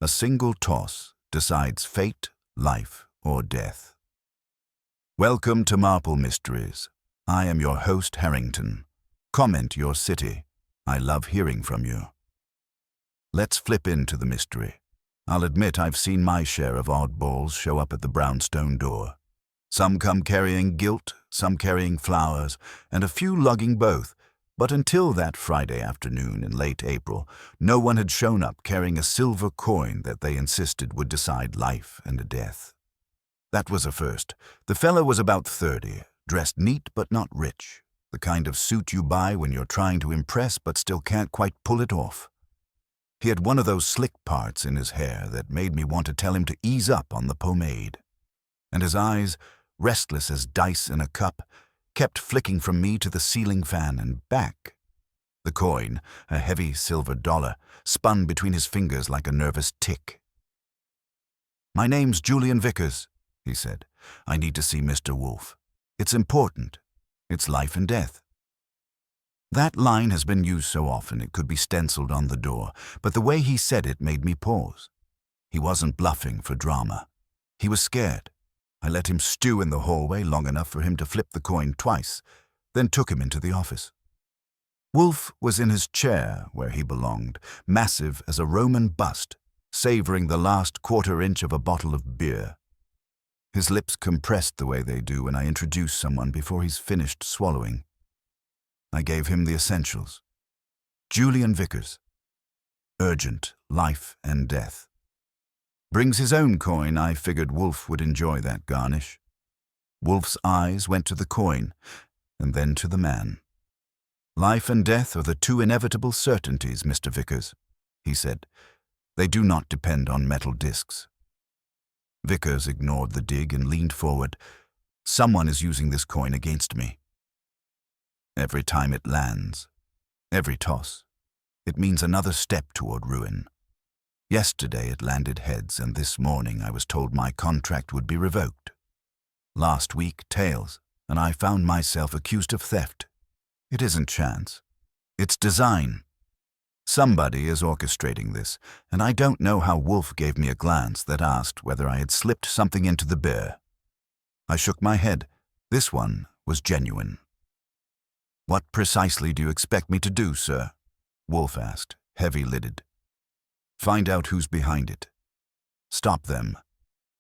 A single toss decides fate, life, or death. Welcome to Marple Mysteries. I am your host, Harrington. Comment your city. I love hearing from you. Let's flip into the mystery. I'll admit I've seen my share of oddballs show up at the brownstone door. Some come carrying guilt, some carrying flowers, and a few lugging both. But until that Friday afternoon in late April, no one had shown up carrying a silver coin that they insisted would decide life and death. That was a first. The fellow was about 30, dressed neat but not rich, the kind of suit you buy when you're trying to impress but still can't quite pull it off. He had one of those slick parts in his hair that made me want to tell him to ease up on the pomade. And his eyes, restless as dice in a cup, kept flicking from me to the ceiling fan and back. The coin, a heavy silver dollar, spun between his fingers like a nervous tick. "My name's Julian Vickers," he said. "I need to see Mr. Wolfe. It's important. It's life and death." That line has been used so often it could be stenciled on the door, but the way he said it made me pause. He wasn't bluffing for drama. He was scared. I let him stew in the hallway long enough for him to flip the coin twice, then took him into the office. Wolfe was in his chair where he belonged, massive as a Roman bust, savoring the last quarter-inch of a bottle of beer. His lips compressed the way they do when I introduce someone before he's finished swallowing. I gave him the essentials. Julian Vickers. Urgent, life and death. Brings his own coin. I figured Wolfe would enjoy that garnish. Wolfe's eyes went to the coin, and then to the man. "Life and death are the two inevitable certainties, Mr. Vickers," he said. "They do not depend on metal discs." Vickers ignored the dig and leaned forward. "Someone is using this coin against me. Every time it lands, every toss, it means another step toward ruin. Yesterday it landed heads, and this morning I was told my contract would be revoked. Last week, tails, and I found myself accused of theft. It isn't chance. It's design. Somebody is orchestrating this, and I don't know how Wolfe gave me a glance that asked whether I had slipped something into the beer. I shook my head. This one was genuine. "What precisely do you expect me to do, sir?" Wolfe asked, heavy-lidded. "Find out who's behind it. Stop them,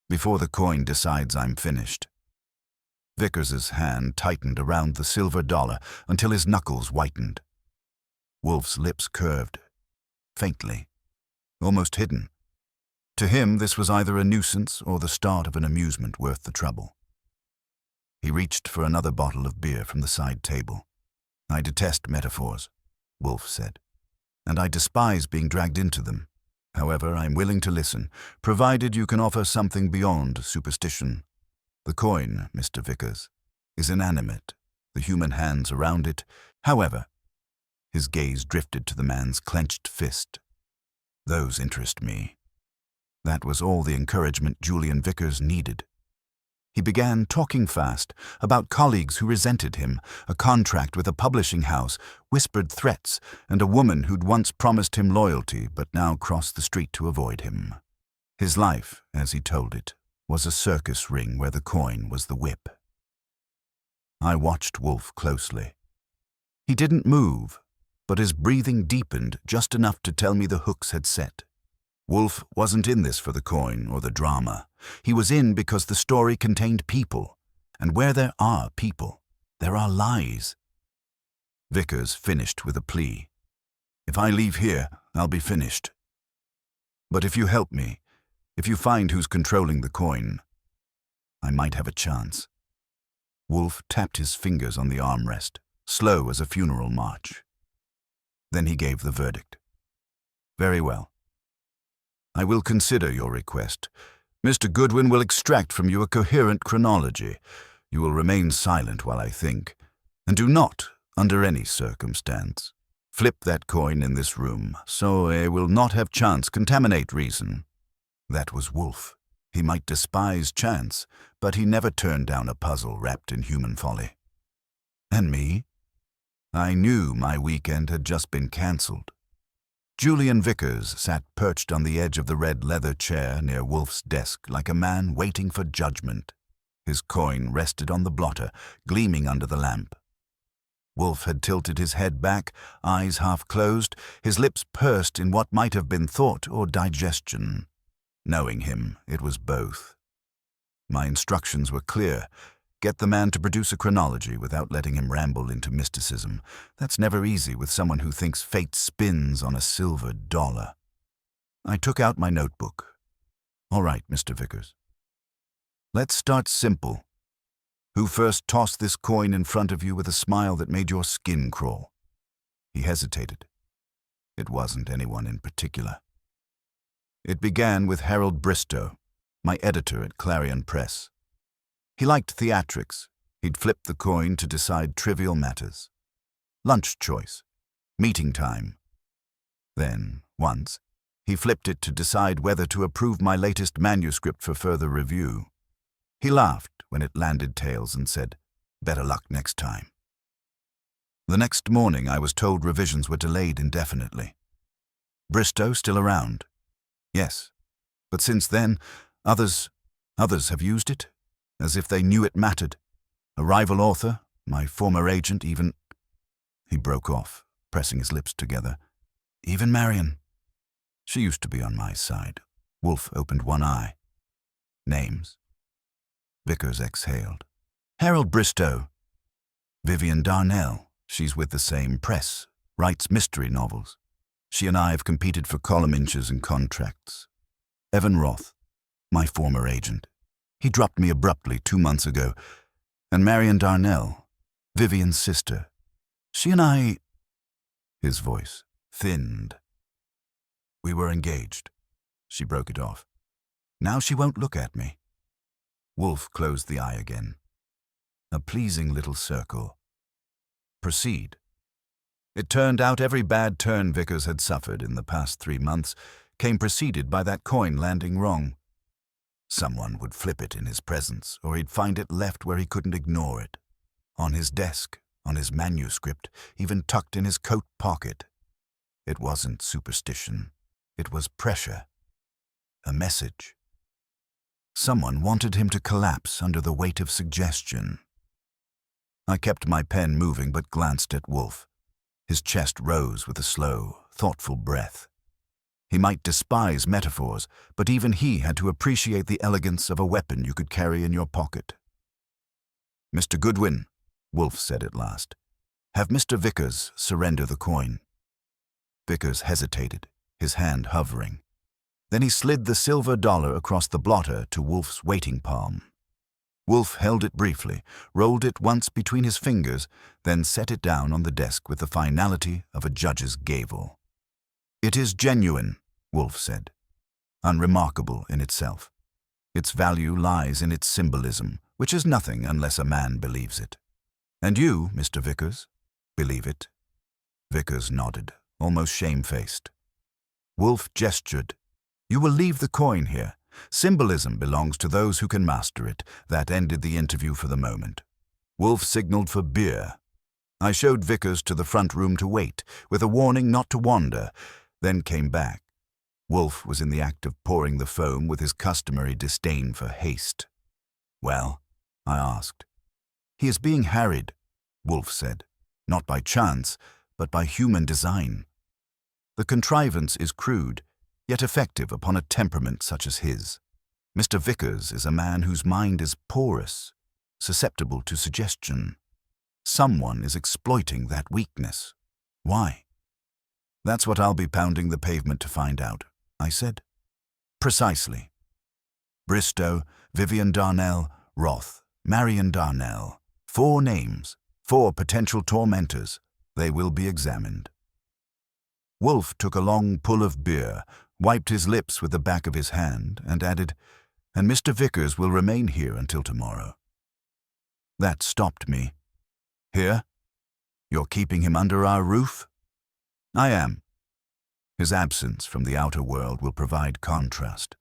before the coin decides I'm finished." Vickers's hand tightened around the silver dollar until his knuckles whitened. Wolfe's lips curved, faintly, almost hidden. To him, this was either a nuisance or the start of an amusement worth the trouble. He reached for another bottle of beer from the side table. "I detest metaphors," Wolfe said, "and I despise being dragged into them. However, I'm willing to listen, provided you can offer something beyond superstition. The coin, Mr. Vickers, is inanimate, the human hands around it. However," his gaze drifted to the man's clenched fist, "those interest me." That was all the encouragement Julian Vickers needed. He began talking fast about colleagues who resented him, a contract with a publishing house, whispered threats, and a woman who'd once promised him loyalty but now crossed the street to avoid him. His life, as he told it, was a circus ring where the coin was the whip. I watched Wolfe closely. He didn't move, but his breathing deepened just enough to tell me the hooks had set. Wolfe wasn't in this for the coin or the drama. He was in because the story contained people, and where there are people, there are lies. Vickers finished with a plea. "If I leave here, I'll be finished. But if you help me, if you find who's controlling the coin, I might have a chance." Wolfe tapped his fingers on the armrest, slow as a funeral march. Then he gave the verdict. "Very well. I will consider your request. Mr. Goodwin will extract from you a coherent chronology. You will remain silent while I think, and do not, under any circumstance, flip that coin in this room, so I will not have chance contaminate reason." That was Wolfe. He might despise chance, but he never turned down a puzzle wrapped in human folly. And me? I knew my weekend had just been cancelled. Julian Vickers sat perched on the edge of the red leather chair near Wolfe's desk like a man waiting for judgment. His coin rested on the blotter, gleaming under the lamp. Wolfe had tilted his head back, eyes half closed, his lips pursed in what might have been thought or digestion. Knowing him, it was both. My instructions were clear. Get the man to produce a chronology without letting him ramble into mysticism. That's never easy with someone who thinks fate spins on a silver dollar. I took out my notebook. All right, Mr. Vickers. Let's start simple. Who first tossed this coin in front of you with a smile that made your skin crawl? He hesitated. It wasn't anyone in particular. It began with Harold Bristow, my editor at Clarion Press. He liked theatrics. He'd flip the coin to decide trivial matters. Lunch choice, meeting time. Then, once, he flipped it to decide whether to approve my latest manuscript for further review. He laughed when it landed tails and said, "Better luck next time." The next morning I was told revisions were delayed indefinitely. Bristow still around? Yes. But since then, others have used it, as if they knew it mattered. A rival author, my former agent, even... He broke off, pressing his lips together. Even Marion. She used to be on my side. Wolfe opened one eye. Names. Vickers exhaled. Harold Bristow. Vivian Darnell. She's with the same press, writes mystery novels. She and I have competed for column inches and contracts. Evan Roth, my former agent. He dropped me abruptly 2 months ago. And Marion Darnell, Vivian's sister. She and I... His voice thinned. We were engaged. She broke it off. Now she won't look at me. Wolfe closed the eye again. A pleasing little circle. Proceed. It turned out every bad turn Vickers had suffered in the past 3 months came preceded by that coin landing wrong. Someone would flip it in his presence, or he'd find it left where he couldn't ignore it. On his desk, on his manuscript, even tucked in his coat pocket. It wasn't superstition. It was pressure. A message. Someone wanted him to collapse under the weight of suggestion. I kept my pen moving but glanced at Wolfe. His chest rose with a slow, thoughtful breath. He might despise metaphors, but even he had to appreciate the elegance of a weapon you could carry in your pocket. Mr. Goodwin, Wolfe said at last, have Mr. Vickers surrender the coin. Vickers hesitated, his hand hovering. Then he slid the silver dollar across the blotter to Wolfe's waiting palm. Wolfe held it briefly, rolled it once between his fingers, then set it down on the desk with the finality of a judge's gavel. It is genuine, Wolfe said, unremarkable in itself. Its value lies in its symbolism, which is nothing unless a man believes it. And you, Mr. Vickers, believe it? Vickers nodded, almost shamefaced. Wolfe gestured. You will leave the coin here. Symbolism belongs to those who can master it. That ended the interview for the moment. Wolfe signaled for beer. I showed Vickers to the front room to wait, with a warning not to wander, then came back. Wolfe was in the act of pouring the foam with his customary disdain for haste. Well, I asked. He is being harried, Wolfe said, not by chance, but by human design. The contrivance is crude, yet effective upon a temperament such as his. Mr. Vickers is a man whose mind is porous, susceptible to suggestion. Someone is exploiting that weakness. Why? That's what I'll be pounding the pavement to find out, I said. Precisely. Bristow, Vivian Darnell, Roth, Marion Darnell. 4 names, 4 potential tormentors. They will be examined. Wolfe took a long pull of beer, wiped his lips with the back of his hand, and added, and Mr. Vickers will remain here until tomorrow. That stopped me. Here? You're keeping him under our roof? I am. His absence from the outer world will provide contrast.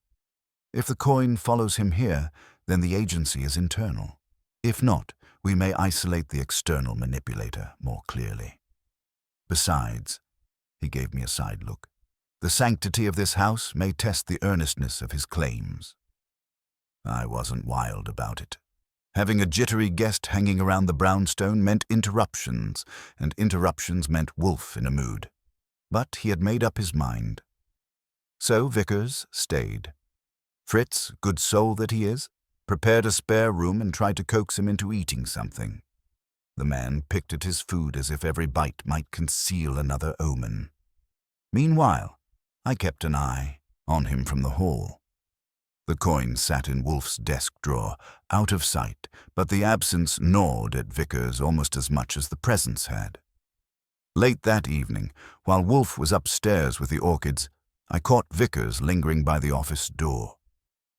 If the coin follows him here, then the agency is internal. If not, we may isolate the external manipulator more clearly. Besides, he gave me a side look, The sanctity of this house may test the earnestness of his claims. I wasn't wild about it. Having a jittery guest hanging around the brownstone meant interruptions, and interruptions meant Wolfe in a mood. But he had made up his mind. So Vickers stayed. Fritz, good soul that he is, prepared a spare room and tried to coax him into eating something. The man picked at his food as if every bite might conceal another omen. Meanwhile, I kept an eye on him from the hall. The coin sat in Wolfe's desk drawer, out of sight, but the absence gnawed at Vickers almost as much as the presence had. Late that evening, while Wolfe was upstairs with the orchids, I caught Vickers lingering by the office door.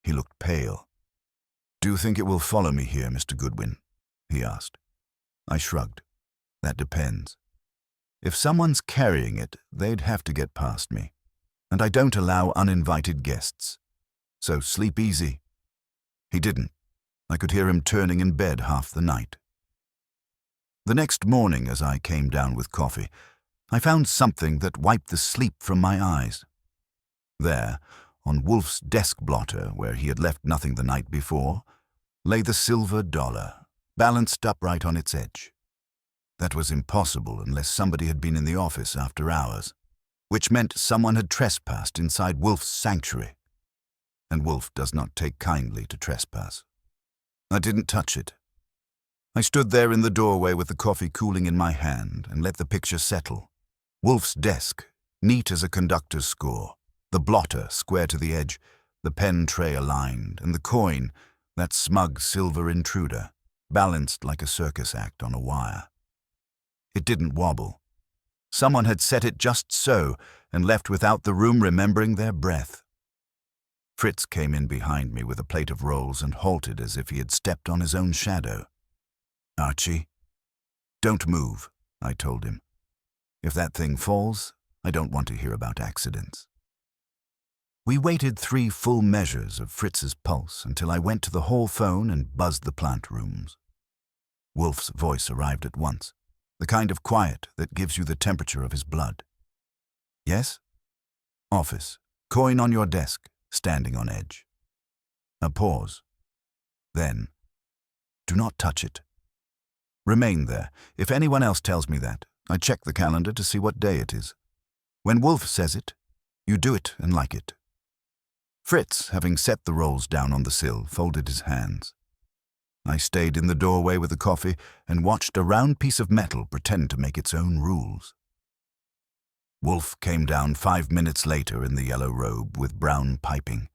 He looked pale. "Do you think it will follow me here, Mr. Goodwin?" he asked. I shrugged. "That depends. If someone's carrying it, they'd have to get past me. And I don't allow uninvited guests. So sleep easy." He didn't. I could hear him turning in bed half the night. The next morning, as I came down with coffee, I found something that wiped the sleep from my eyes. There, on Wolfe's desk blotter, where he had left nothing the night before, lay the silver dollar, balanced upright on its edge. That was impossible unless somebody had been in the office after hours, which meant someone had trespassed inside Wolfe's sanctuary. And Wolfe does not take kindly to trespass. I didn't touch it. I stood there in the doorway with the coffee cooling in my hand and let the picture settle. Wolfe's desk, neat as a conductor's score, the blotter square to the edge, the pen tray aligned, and the coin, that smug silver intruder, balanced like a circus act on a wire. It didn't wobble. Someone had set it just so and left without the room remembering their breath. Fritz came in behind me with a plate of rolls and halted as if he had stepped on his own shadow. "Archie, don't move," I told him. "If that thing falls, I don't want to hear about accidents." We waited 3 full measures of Fritz's pulse until I went to the hall phone and buzzed the plant rooms. Wolfe's voice arrived at once, the kind of quiet that gives you the temperature of his blood. "Yes?" "Office. Coin on your desk, standing on edge." A pause. Then, "Do not touch it. Remain there. If anyone else tells me that, I check the calendar to see what day it is. When Wolfe says it, you do it and like it." Fritz, having set the rolls down on the sill, folded his hands. I stayed in the doorway with the coffee and watched a round piece of metal pretend to make its own rules. Wolfe came down 5 minutes later in the yellow robe with brown piping.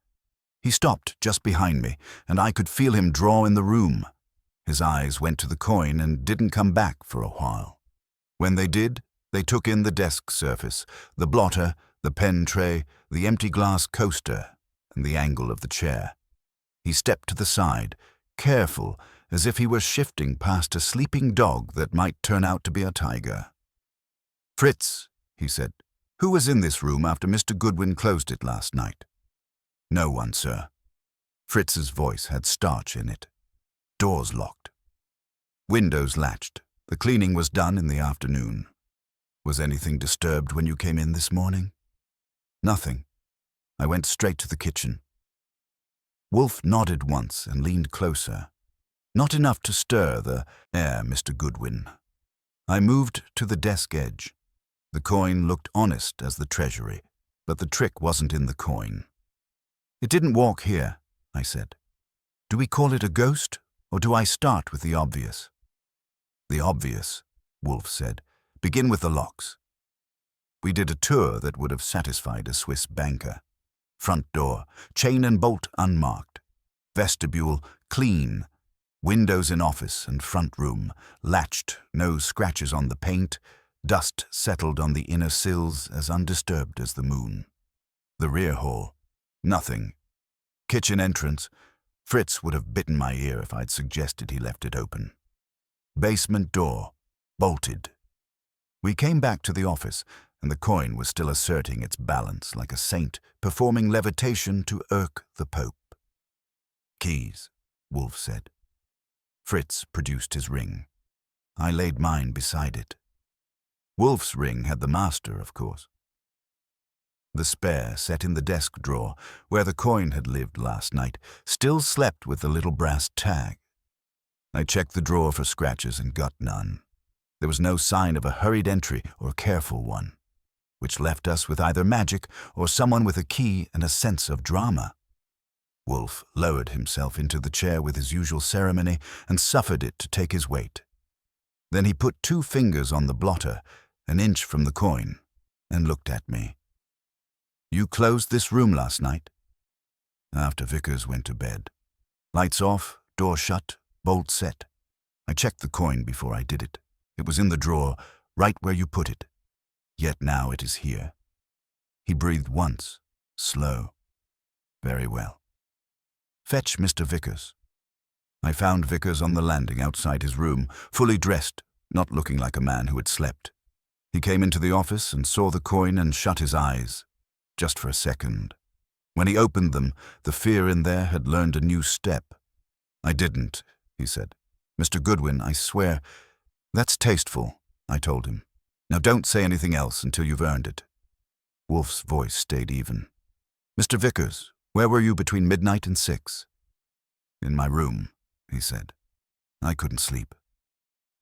He stopped just behind me, and I could feel him draw in the room. His eyes went to the coin and didn't come back for a while. When they did, they took in the desk surface, the blotter, the pen tray, the empty glass coaster, and the angle of the chair. He stepped to the side, careful, as if he were shifting past a sleeping dog that might turn out to be a tiger. "Fritz," he said, "who was in this room after Mr. Goodwin closed it last night?" "No one, sir." Fritz's voice had starch in it. "Doors locked. Windows latched. The cleaning was done in the afternoon. Was anything disturbed when you came in this morning?" "Nothing. I went straight to the kitchen." Wolfe nodded once and leaned closer. Not enough to stir the air, Mr. Goodwin. I moved to the desk edge. The coin looked honest as the treasury, but the trick wasn't in the coin. "It didn't walk here," I said. "Do we call it a ghost, or do I start with the obvious?" "The obvious," Wolfe said. "Begin with the locks." We did a tour that would have satisfied a Swiss banker. Front door, chain and bolt unmarked. Vestibule, clean. Windows in office and front room, latched, no scratches on the paint. Dust settled on the inner sills as undisturbed as the moon. The rear hall, nothing. Kitchen entrance, Fritz would have bitten my ear if I'd suggested he left it open. Basement door, bolted. We came back to the office, and the coin was still asserting its balance like a saint performing levitation to irk the Pope. "Keys," Wolfe said. Fritz produced his ring. I laid mine beside it. Wolfe's ring had the master, of course. The spare, set in the desk drawer, where the coin had lived last night, still slept with the little brass tag. I checked the drawer for scratches and got none. There was no sign of a hurried entry or careful one, which left us with either magic or someone with a key and a sense of drama. Wolfe lowered himself into the chair with his usual ceremony and suffered it to take his weight. Then he put 2 fingers on the blotter, an inch from the coin, and looked at me. "You closed this room last night?" "After Vickers went to bed. Lights off, door shut, bolt set. I checked the coin before I did it. It was in the drawer, right where you put it. Yet now it is here." He breathed once, slow. "Very well. Fetch Mr. Vickers." I found Vickers on the landing outside his room, fully dressed, not looking like a man who had slept. He came into the office and saw the coin and shut his eyes, just for a second. When he opened them, the fear in there had learned a new step. "I didn't," he said. "Mr. Goodwin, I swear—" "That's tasteful," I told him. "Now don't say anything else until you've earned it." Wolfe's voice stayed even. "Mr. Vickers, where were you between midnight and 6? "In my room," he said. "I couldn't sleep.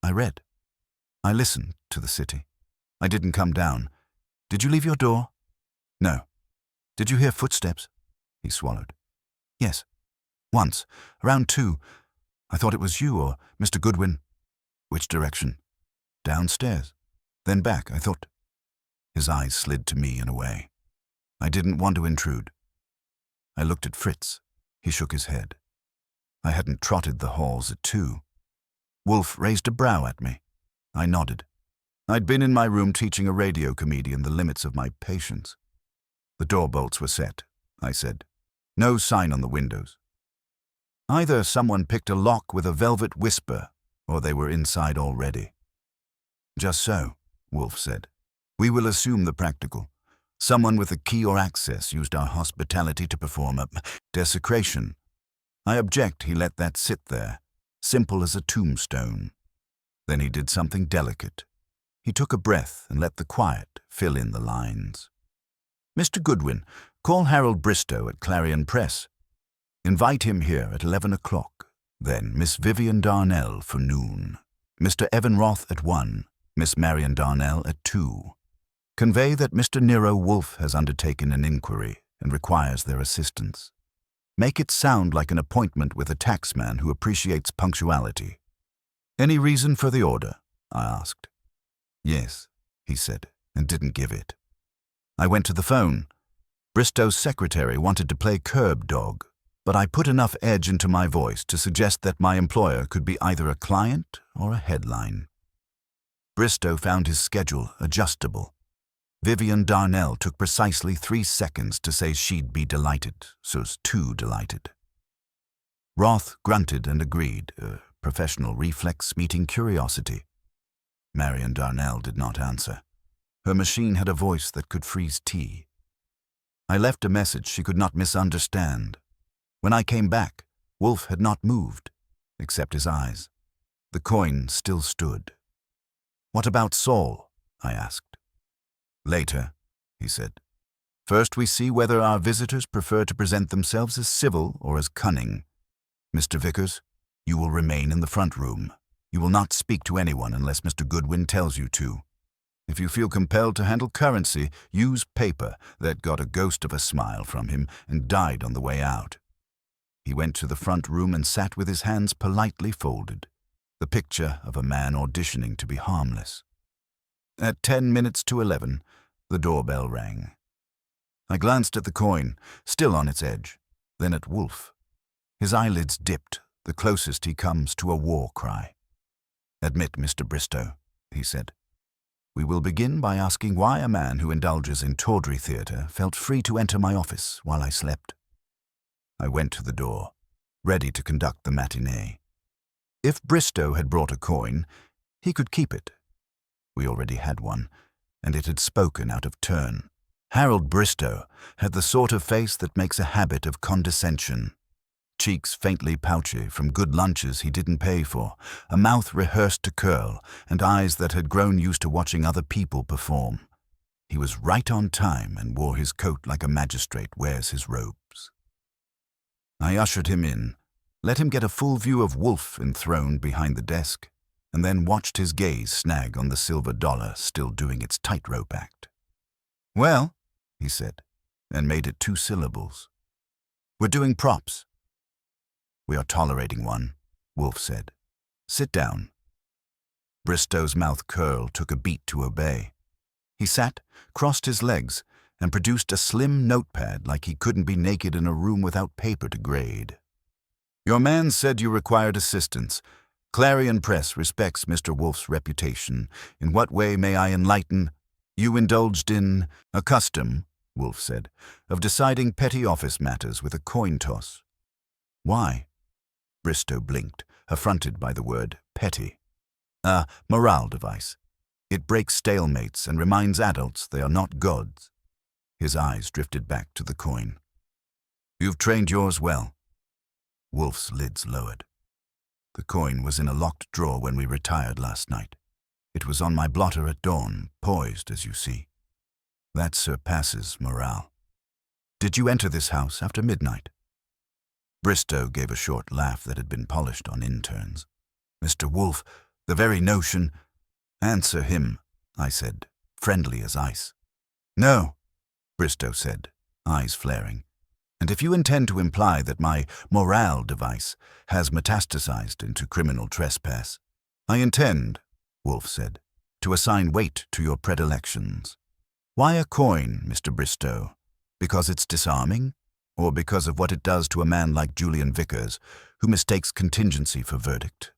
I read. I listened to the city. I didn't come down. Did you leave your door?" "No." "Did you hear footsteps?" He swallowed. "Yes. Once. Around 2. I thought it was you or Mr. Goodwin." "Which direction?" "Downstairs. Then back, I thought." His eyes slid to me and away. I didn't want to intrude. I looked at Fritz. He shook his head. I hadn't trotted the halls at 2. Wolfe raised a brow at me. I nodded. I'd been in my room teaching a radio comedian the limits of my patience. "The door bolts were set," I said. "No sign on the windows. Either someone picked a lock with a velvet whisper, or they were inside already." "Just so," Wolfe said. "We will assume the practical. Someone with a key or access used our hospitality to perform a desecration. I object he let that sit there, simple as a tombstone." Then he did something delicate. He took a breath and let the quiet fill in the lines. "Mr. Goodwin, call Harold Bristow at Clarion Press. Invite him here at 11 o'clock. Then Miss Vivian Darnell for noon. Mr. Evan Roth at 1. Miss Marian Darnell at 2. Convey that Mr. Nero Wolfe has undertaken an inquiry and requires their assistance. Make it sound like an appointment with a taxman who appreciates punctuality." "Any reason for the order?" I asked. "Yes," he said, and didn't give it. I went to the phone. Bristow's secretary wanted to play curb dog, but I put enough edge into my voice to suggest that my employer could be either a client or a headline. Bristow found his schedule adjustable. Vivian Darnell took precisely 3 seconds to say she'd be delighted, so's too delighted. Roth grunted and agreed, a professional reflex meeting curiosity. Marian Darnell did not answer. Her machine had a voice that could freeze tea. I left a message she could not misunderstand. When I came back, Wolfe had not moved, except his eyes. The coin still stood. "What about Saul?" I asked. "Later," he said. "First we see whether our visitors prefer to present themselves as civil or as cunning. Mr. Vickers, you will remain in the front room. You will not speak to anyone unless Mr. Goodwin tells you to. If you feel compelled to handle currency, use paper that got a ghost of a smile from him and died on the way out." He went to the front room and sat with his hands politely folded, the picture of a man auditioning to be harmless. At 10 minutes to 11, the doorbell rang. I glanced at the coin, still on its edge, then at Wolfe. His eyelids dipped, the closest he comes to a war cry. "Admit, Mr. Bristow," he said. "We will begin by asking why a man who indulges in tawdry theatre felt free to enter my office while I slept." I went to the door, ready to conduct the matinee. If Bristow had brought a coin, he could keep it. We already had one, and it had spoken out of turn. Harold Bristow had the sort of face that makes a habit of condescension. Cheeks faintly pouchy from good lunches he didn't pay for, a mouth rehearsed to curl, and eyes that had grown used to watching other people perform. He was right on time and wore his coat like a magistrate wears his robes. I ushered him in, let him get a full view of Wolfe enthroned behind the desk, and then watched his gaze snag on the silver dollar still doing its tightrope act. "Well," he said, and made it 2 syllables. "We're doing props." "We are tolerating one," Wolfe said. "Sit down." Bristow's mouth curl took a beat to obey. He sat, crossed his legs, and produced a slim notepad like he couldn't be naked in a room without paper to grade. "Your man said you required assistance. Clarion Press respects Mr. Wolfe's reputation. In what way may I enlighten? You indulged in a custom," Wolfe said, "of deciding petty office matters with a coin toss." "Why?" Bristow blinked, affronted by the word petty. "A morale device. It breaks stalemates and reminds adults they are not gods." His eyes drifted back to the coin. "You've trained yours well." Wolfe's lids lowered. "The coin was in a locked drawer when we retired last night. It was on my blotter at dawn, poised, as you see. That surpasses morale. Did you enter this house after midnight?" Bristow gave a short laugh that had been polished on interns. "Mr. Wolfe, the very notion—" "Answer him," I said, friendly as ice. "No," Bristow said, eyes flaring. "And if you intend to imply that my morale device has metastasized into criminal trespass—" "I intend," Wolfe said, "to assign weight to your predilections. Why a coin, Mr. Bristow? Because it's disarming? Or because of what it does to a man like Julian Vickers, who mistakes contingency for verdict?"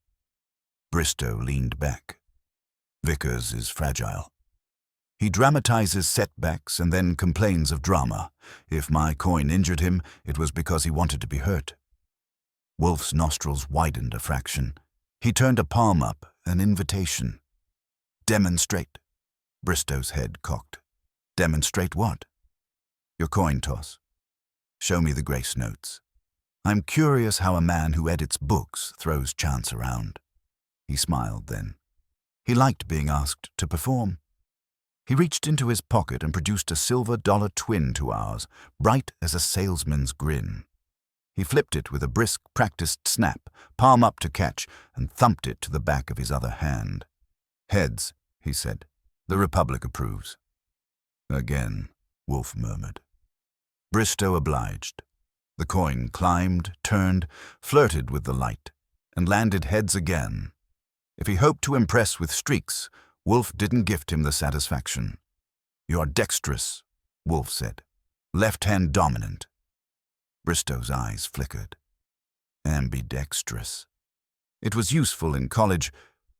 Bristow leaned back. "Vickers is fragile. He dramatizes setbacks and then complains of drama. If my coin injured him, it was because he wanted to be hurt." Wolfe's nostrils widened a fraction. He turned a palm up, an invitation. "Demonstrate." Bristow's head cocked. "Demonstrate what?" "Your coin toss. Show me the grace notes. I'm curious how a man who edits books throws chance around." He smiled then. He liked being asked to perform. He reached into his pocket and produced a silver dollar twin to ours, bright as a salesman's grin. He flipped it with a brisk, practiced snap, palm up to catch, and thumped it to the back of his other hand. "Heads," he said. "The Republic approves." "Again," Wolfe murmured. Bristow obliged. The coin climbed, turned, flirted with the light, and landed heads again. If he hoped to impress with streaks, Wolfe didn't gift him the satisfaction. "You're dexterous," Wolfe said. "Left-hand dominant." Bristow's eyes flickered. "Ambidextrous. It was useful in college."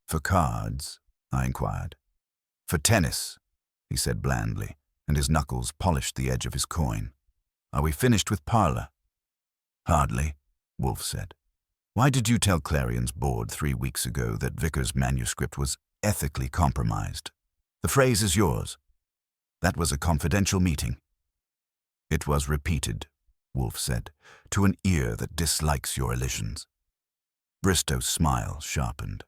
"For cards?" I inquired. "For tennis," he said blandly, and his knuckles polished the edge of his coin. "Are we finished with parlor?" "Hardly," Wolfe said. "Why did you tell Clarion's board 3 weeks ago that Vickers' manuscript was ethically compromised? The phrase is yours. That was a confidential meeting." "It was repeated," Wolfe said, "to an ear that dislikes your elisions." Bristow's smile sharpened.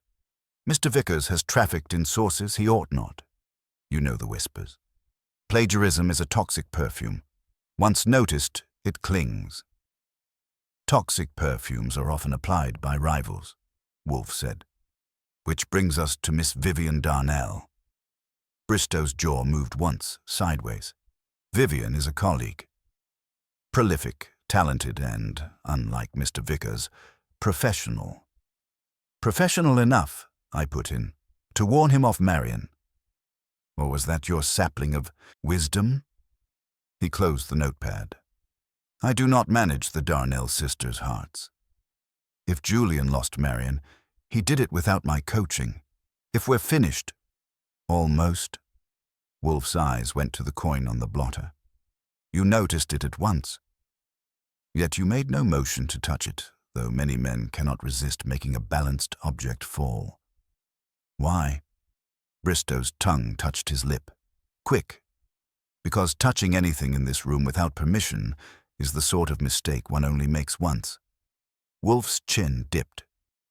"Mr. Vickers has trafficked in sources he ought not. You know the whispers. Plagiarism is a toxic perfume. Once noticed, it clings." "Toxic perfumes are often applied by rivals," Wolfe said. "Which brings us to Miss Vivian Darnell." Bristow's jaw moved once, sideways. "Vivian is a colleague. Prolific, talented, and, unlike Mr. Vickers, professional." "Professional enough," I put in, "to warn him off Marion." "Or was that your sapling of wisdom?" He closed the notepad. "I do not manage the Darnell sisters' hearts. If Julian lost Marion, he did it without my coaching. If we're finished—" "Almost." Wolfe's eyes went to the coin on the blotter. "You noticed it at once. Yet you made no motion to touch it, though many men cannot resist making a balanced object fall." "Why?" Bristow's tongue touched his lip. "Quick. Because touching anything in this room without permission is the sort of mistake one only makes once." Wolfe's chin dipped.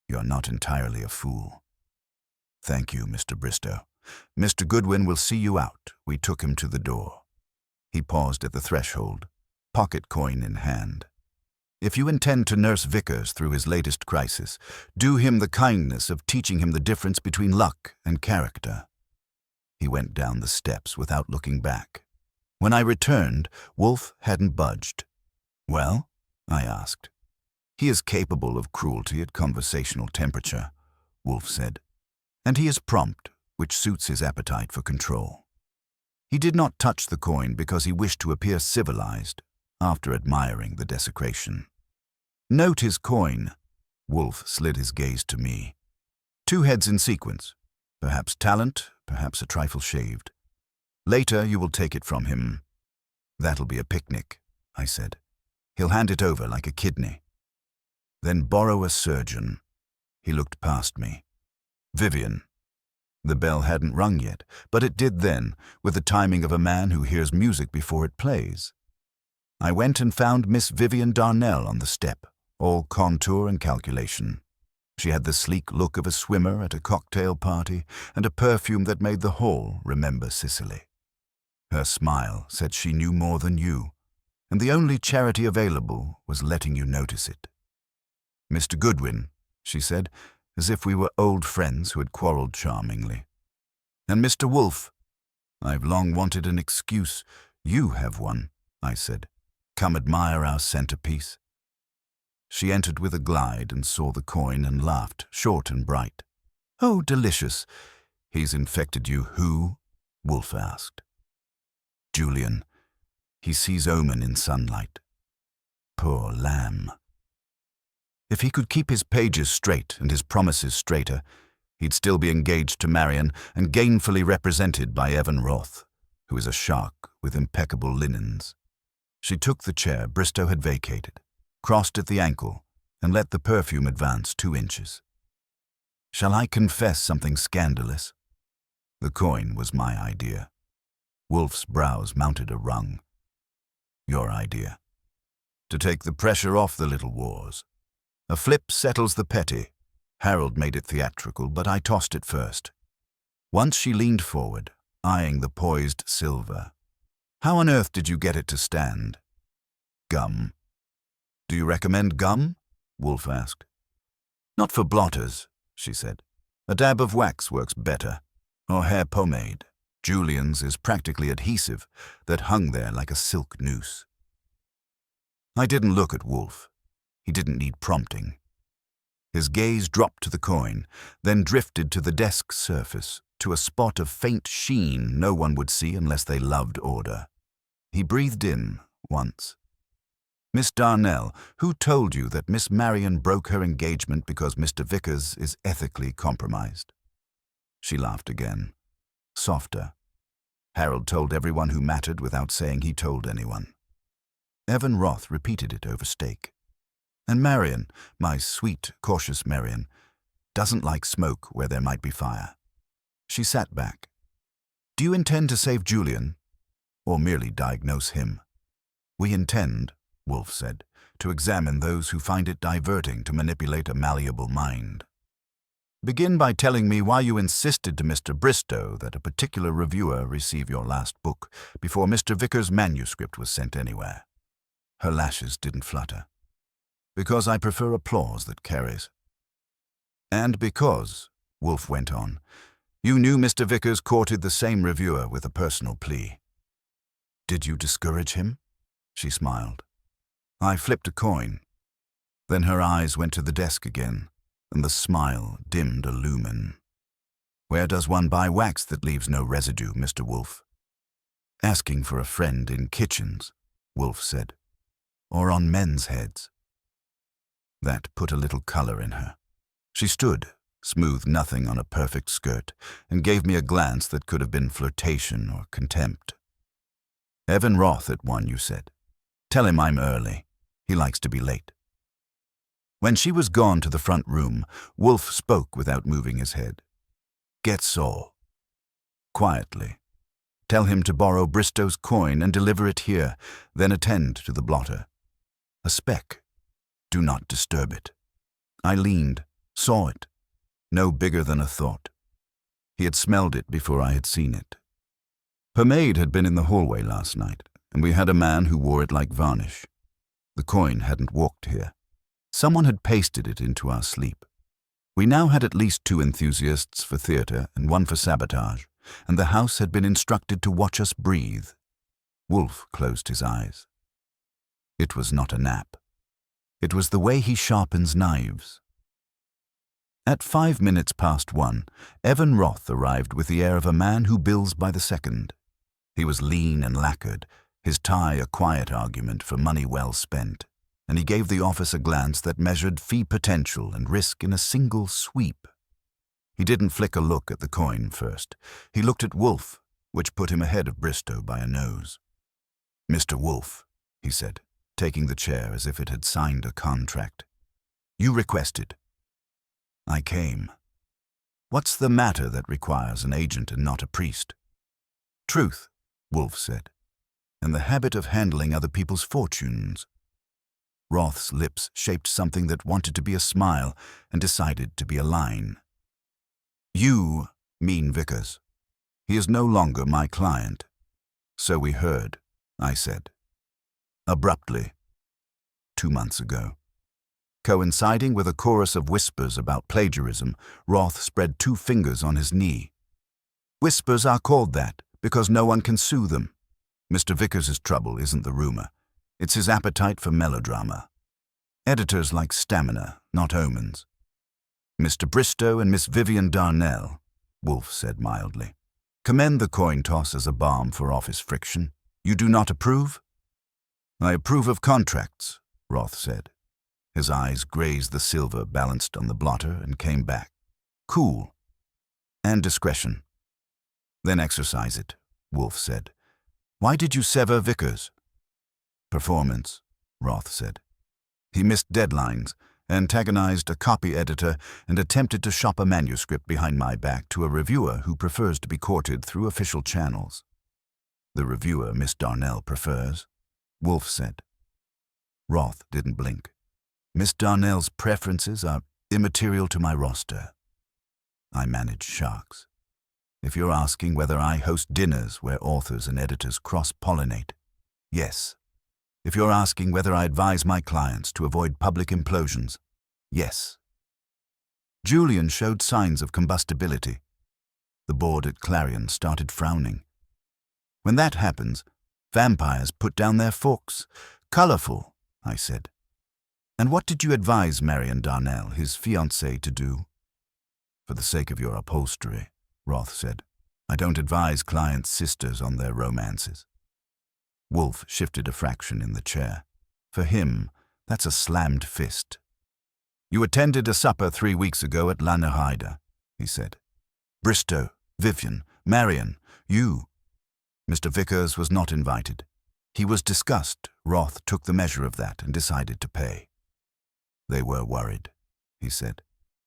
"You're not entirely a fool." "Thank you, Mr. Bristow. Mr. Goodwin will see you out. We took him to the door. He paused at the threshold, pocket coin in hand. If you intend to nurse Vickers through his latest crisis, do him the kindness of teaching him the difference between luck and character. He went down the steps without looking back. When I returned, Wolfe hadn't budged. "Well?" I asked. "He is capable of cruelty at conversational temperature," Wolfe said. "And he is prompt, which suits his appetite for control." He did not touch the coin because he wished to appear civilized, after admiring the desecration. "Note his coin." Wolfe slid his gaze to me. "Two heads in sequence. Perhaps talent, perhaps a trifle shaved. Later you will take it from him." "That'll be a picnic," I said. "He'll hand it over like a kidney." "Then borrow a surgeon." He looked past me. "Vivian." The bell hadn't rung yet, but it did then, with the timing of a man who hears music before it plays. I went and found Miss Vivian Darnell on the step, all contour and calculation. She had the sleek look of a swimmer at a cocktail party and a perfume that made the hall remember Sicily. Her smile said she knew more than you, and the only charity available was letting you notice it. "Mr. Goodwin," she said, as if we were old friends who had quarreled charmingly. "And Mr. Wolfe." "I've long wanted an excuse. You have one," I said. "Come admire our centerpiece." She entered with a glide and saw the coin and laughed, short and bright. "Oh, delicious." "He's infected you who?" Wolfe asked. "Julian. He sees omen in sunlight." Poor lamb. If he could keep his pages straight and his promises straighter, he'd still be engaged to Marian and gainfully represented by Evan Roth, who is a shark with impeccable linens. She took the chair Bristow had vacated, crossed at the ankle, and let the perfume advance 2 inches. "Shall I confess something scandalous?" The coin was my idea. Wolfe's brows mounted a rung. "Your idea. To take the pressure off the little wars. A flip settles the petty. Harold made it theatrical, but I tossed it first." Once she leaned forward, eyeing the poised silver. "How on earth did you get it to stand?" "Gum." "Do you recommend gum?" Wolfe asked. "Not for blotters," she said. "A dab of wax works better. Or hair pomade. Julian's is practically adhesive, that hung there like a silk noose." I didn't look at Wolfe. He didn't need prompting. His gaze dropped to the coin, then drifted to the desk's surface, to a spot of faint sheen no one would see unless they loved order. He breathed in, once. "Miss Darnell, who told you that Miss Marian broke her engagement because Mr. Vickers is ethically compromised?" She laughed again, softer. "Harold told everyone who mattered without saying he told anyone." Evan Roth repeated it over steak. "And Marian, my sweet, cautious Marian, doesn't like smoke where there might be fire." She sat back. "Do you intend to save Julian, or merely diagnose him?" "We intend," Wolfe said, "to examine those who find it diverting to manipulate a malleable mind." "Begin by telling me why you insisted to Mr. Bristow that a particular reviewer receive your last book before Mr. Vickers' manuscript was sent anywhere." Her lashes didn't flutter. "Because I prefer applause that carries." "And because," Wolfe went on, "you knew Mr. Vickers courted the same reviewer with a personal plea." "Did you discourage him?" She smiled. I flipped a coin. Then her eyes went to the desk again, and the smile dimmed a lumen. "Where does one buy wax that leaves no residue, Mr. Wolfe?" "Asking for a friend in kitchens," Wolfe said. "Or on men's heads." That put a little color in her. She stood, smoothed nothing on a perfect skirt, and gave me a glance that could have been flirtation or contempt. "Evan Roth at 1, you said. Tell him I'm early. He likes to be late." When she was gone to the front room, Wolfe spoke without moving his head. "Get Saul." Quietly. "Tell him to borrow Bristow's coin and deliver it here, then attend to the blotter. A speck. Do not disturb it." I leaned, saw it. No bigger than a thought. He had smelled it before I had seen it. Her maid had been in the hallway last night, and we had a man who wore it like varnish. The coin hadn't walked here. Someone had pasted it into our sleep. We now had at least 2 enthusiasts for theatre and 1 for sabotage, and the house had been instructed to watch us breathe. Wolfe closed his eyes. It was not a nap. It was the way he sharpens knives. At 5 minutes past 1, Evan Roth arrived with the air of a man who bills by the second. He was lean and lacquered, his tie a quiet argument for money well spent, and he gave the office a glance that measured fee potential and risk in a single sweep. He didn't flick a look at the coin first. He looked at Wolfe, which put him ahead of Bristow by a nose. "Mr. Wolfe," he said, taking the chair as if it had signed a contract. "You requested. I came. What's the matter that requires an agent and not a priest?" "Truth," Wolfe said, "and the habit of handling other people's fortunes." Roth's lips shaped something that wanted to be a smile and decided to be a line. "You mean Vickers. He is no longer my client." "So we heard," I said. Abruptly. 2 months ago. Coinciding with a chorus of whispers about plagiarism, Roth spread 2 fingers on his knee. "Whispers are called that because no one can sue them. Mr. Vickers' trouble isn't the rumor. It's his appetite for melodrama. Editors like stamina, not omens." "Mr. Bristow and Miss Vivian Darnell," Wolfe said mildly, "commend the coin toss as a balm for office friction. You do not approve?" "I approve of contracts," Roth said. His eyes grazed the silver balanced on the blotter and came back. "Cool. And discretion." "Then exercise it," Wolfe said. "Why did you sever Vickers?" "Performance," Roth said. "He missed deadlines, antagonized a copy editor, and attempted to shop a manuscript behind my back to a reviewer who prefers to be courted through official channels." "The reviewer Miss Darnell prefers," Wolfe said. Roth didn't blink. "Miss Darnell's preferences are immaterial to my roster. I manage sharks. If you're asking whether I host dinners where authors and editors cross-pollinate, yes. If you're asking whether I advise my clients to avoid public implosions, yes." Julian showed signs of combustibility. The board at Clarion started frowning. "When that happens, vampires put down their forks. Colorful," I said. "And what did you advise Marion Darnell, his fiancée, to do?" "For the sake of your upholstery," Roth said, "I don't advise clients' sisters on their romances." Wolfe shifted a fraction in the chair. For him, that's a slammed fist. "You attended a supper 3 weeks ago at La Nereida," he said. "Bristow, Vivian, Marion, you. Mr. Vickers was not invited. He was discussed. Roth took the measure of that and decided to pay." "They were worried," he said.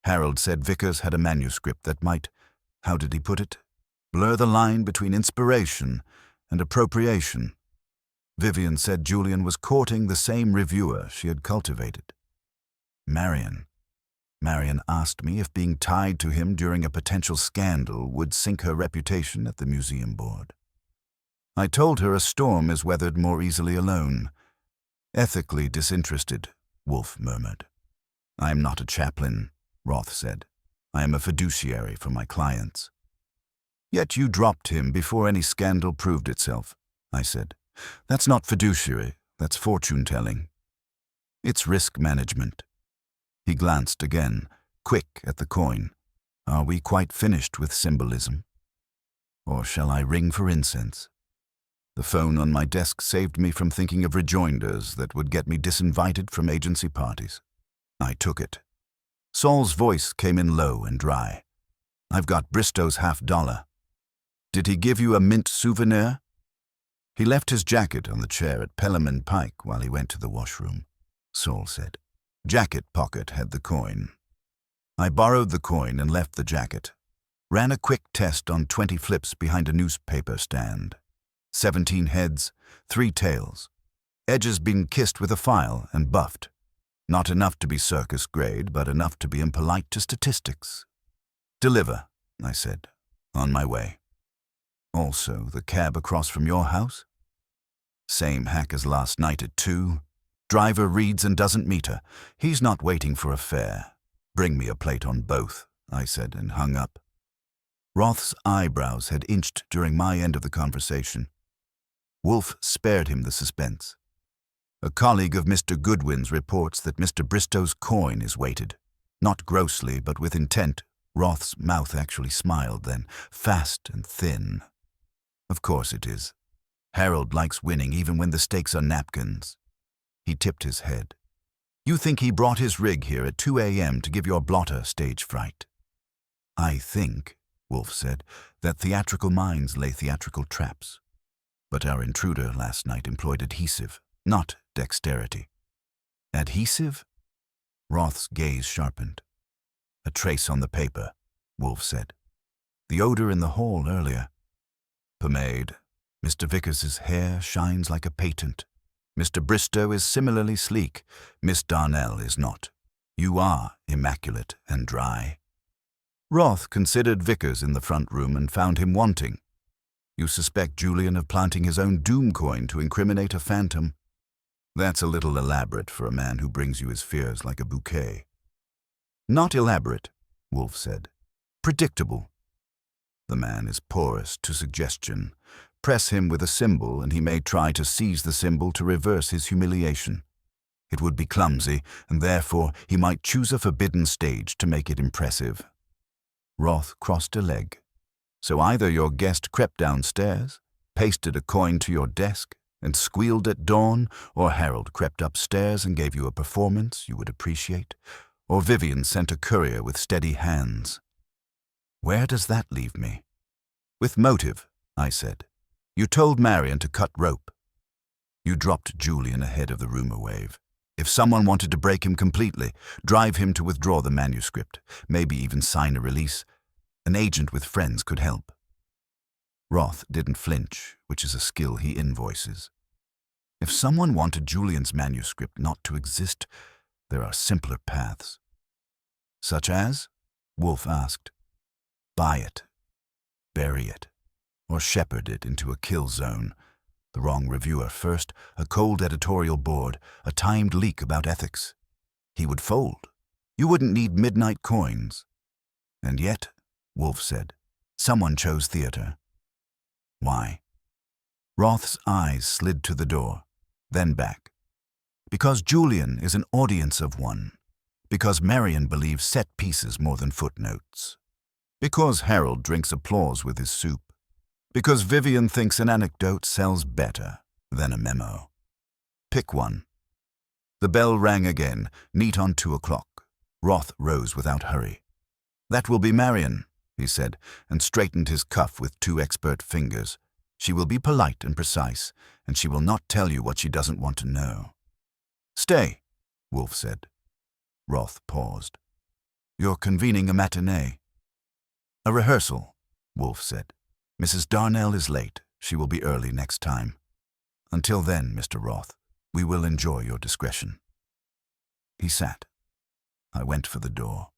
"Harold said Vickers had a manuscript that might, how did he put it, blur the line between inspiration and appropriation. Vivian said Julian was courting the same reviewer she had cultivated. Marion asked me if being tied to him during a potential scandal would sink her reputation at the museum board. I told her a storm is weathered more easily alone. Ethically disinterested," Wolfe murmured. "I am not a chaplain," Roth said. "I am a fiduciary for my clients." "Yet you dropped him before any scandal proved itself," I said. "That's not fiduciary, that's fortune-telling. It's risk management." He glanced again, quick at the coin. "Are we quite finished with symbolism? Or shall I ring for incense?" The phone on my desk saved me from thinking of rejoinders that would get me disinvited from agency parties. I took it. Saul's voice came in low and dry. "I've got Bristow's $50. Did he give you a mint souvenir?" "He left his jacket on the chair at Pelham Pike while he went to the washroom," Saul said. "Jacket pocket had the coin. I borrowed the coin and left the jacket. Ran a quick test on 20 flips behind a newspaper stand. 17 heads, 3 tails. Edges been kissed with a file and buffed. Not enough to be circus grade, but enough to be impolite to statistics." "Deliver," I said. On my way. Also, the cab across from your house? Same hack as last night at 2. Driver reads and doesn't meter. He's not waiting for a fare. Bring me a plate on both, I said, and hung up. Roth's eyebrows had inched during my end of the conversation. Wolfe spared him the suspense. A colleague of Mr. Goodwin's reports that Mr. Bristow's coin is weighted. Not grossly, but with intent. Roth's mouth actually smiled then, fast and thin. Of course it is. Harold likes winning even when the stakes are napkins. He tipped his head. You think he brought his rig here at 2 a.m. to give your blotter stage fright? I think, Wolfe said, that theatrical minds lay theatrical traps. But our intruder last night employed adhesive, not dexterity. Adhesive? Roth's gaze sharpened. A trace on the paper, Wolfe said. The odor in the hall earlier. Pomade. Mr. Vickers's hair shines like a patent. Mr. Bristow is similarly sleek. Miss Darnell is not. You are immaculate and dry. Roth considered Vickers in the front room and found him wanting. You suspect Julian of planting his own doom coin to incriminate a phantom? That's a little elaborate for a man who brings you his fears like a bouquet. Not elaborate, Wolfe said. Predictable. The man is porous to suggestion. Press him with a symbol and he may try to seize the symbol to reverse his humiliation. It would be clumsy, and therefore he might choose a forbidden stage to make it impressive. Roth crossed a leg. So either your guest crept downstairs, pasted a coin to your desk, and squealed at dawn, or Harold crept upstairs and gave you a performance you would appreciate, or Vivian sent a courier with steady hands. Where does that leave me? With motive, I said. You told Marion to cut rope. You dropped Julian ahead of the rumor wave. If someone wanted to break him completely, drive him to withdraw the manuscript, maybe even sign a release, an agent with friends could help. Roth didn't flinch, which is a skill he invoices. If someone wanted Julian's manuscript not to exist, there are simpler paths. Such as? Wolfe asked. Buy it, bury it, or shepherd it into a kill zone. The wrong reviewer first, a cold editorial board, a timed leak about ethics. He would fold. You wouldn't need midnight coins. And yet, Wolfe said, someone chose theater. Why? Roth's eyes slid to the door, then back. Because Julian is an audience of one. Because Marion believes set pieces more than footnotes. Because Harold drinks applause with his soup. Because Vivian thinks an anecdote sells better than a memo. Pick one. The bell rang again, neat on 2 o'clock. Roth rose without hurry. That will be Marion, he said, and straightened his cuff with 2 expert fingers. She will be polite and precise, and she will not tell you what she doesn't want to know. Stay, Wolfe said. Roth paused. You're convening a matinee. A rehearsal, Wolfe said. Mrs. Darnell is late. She will be early next time. Until then, Mr. Roth, we will enjoy your discretion. He sat. I went for the door.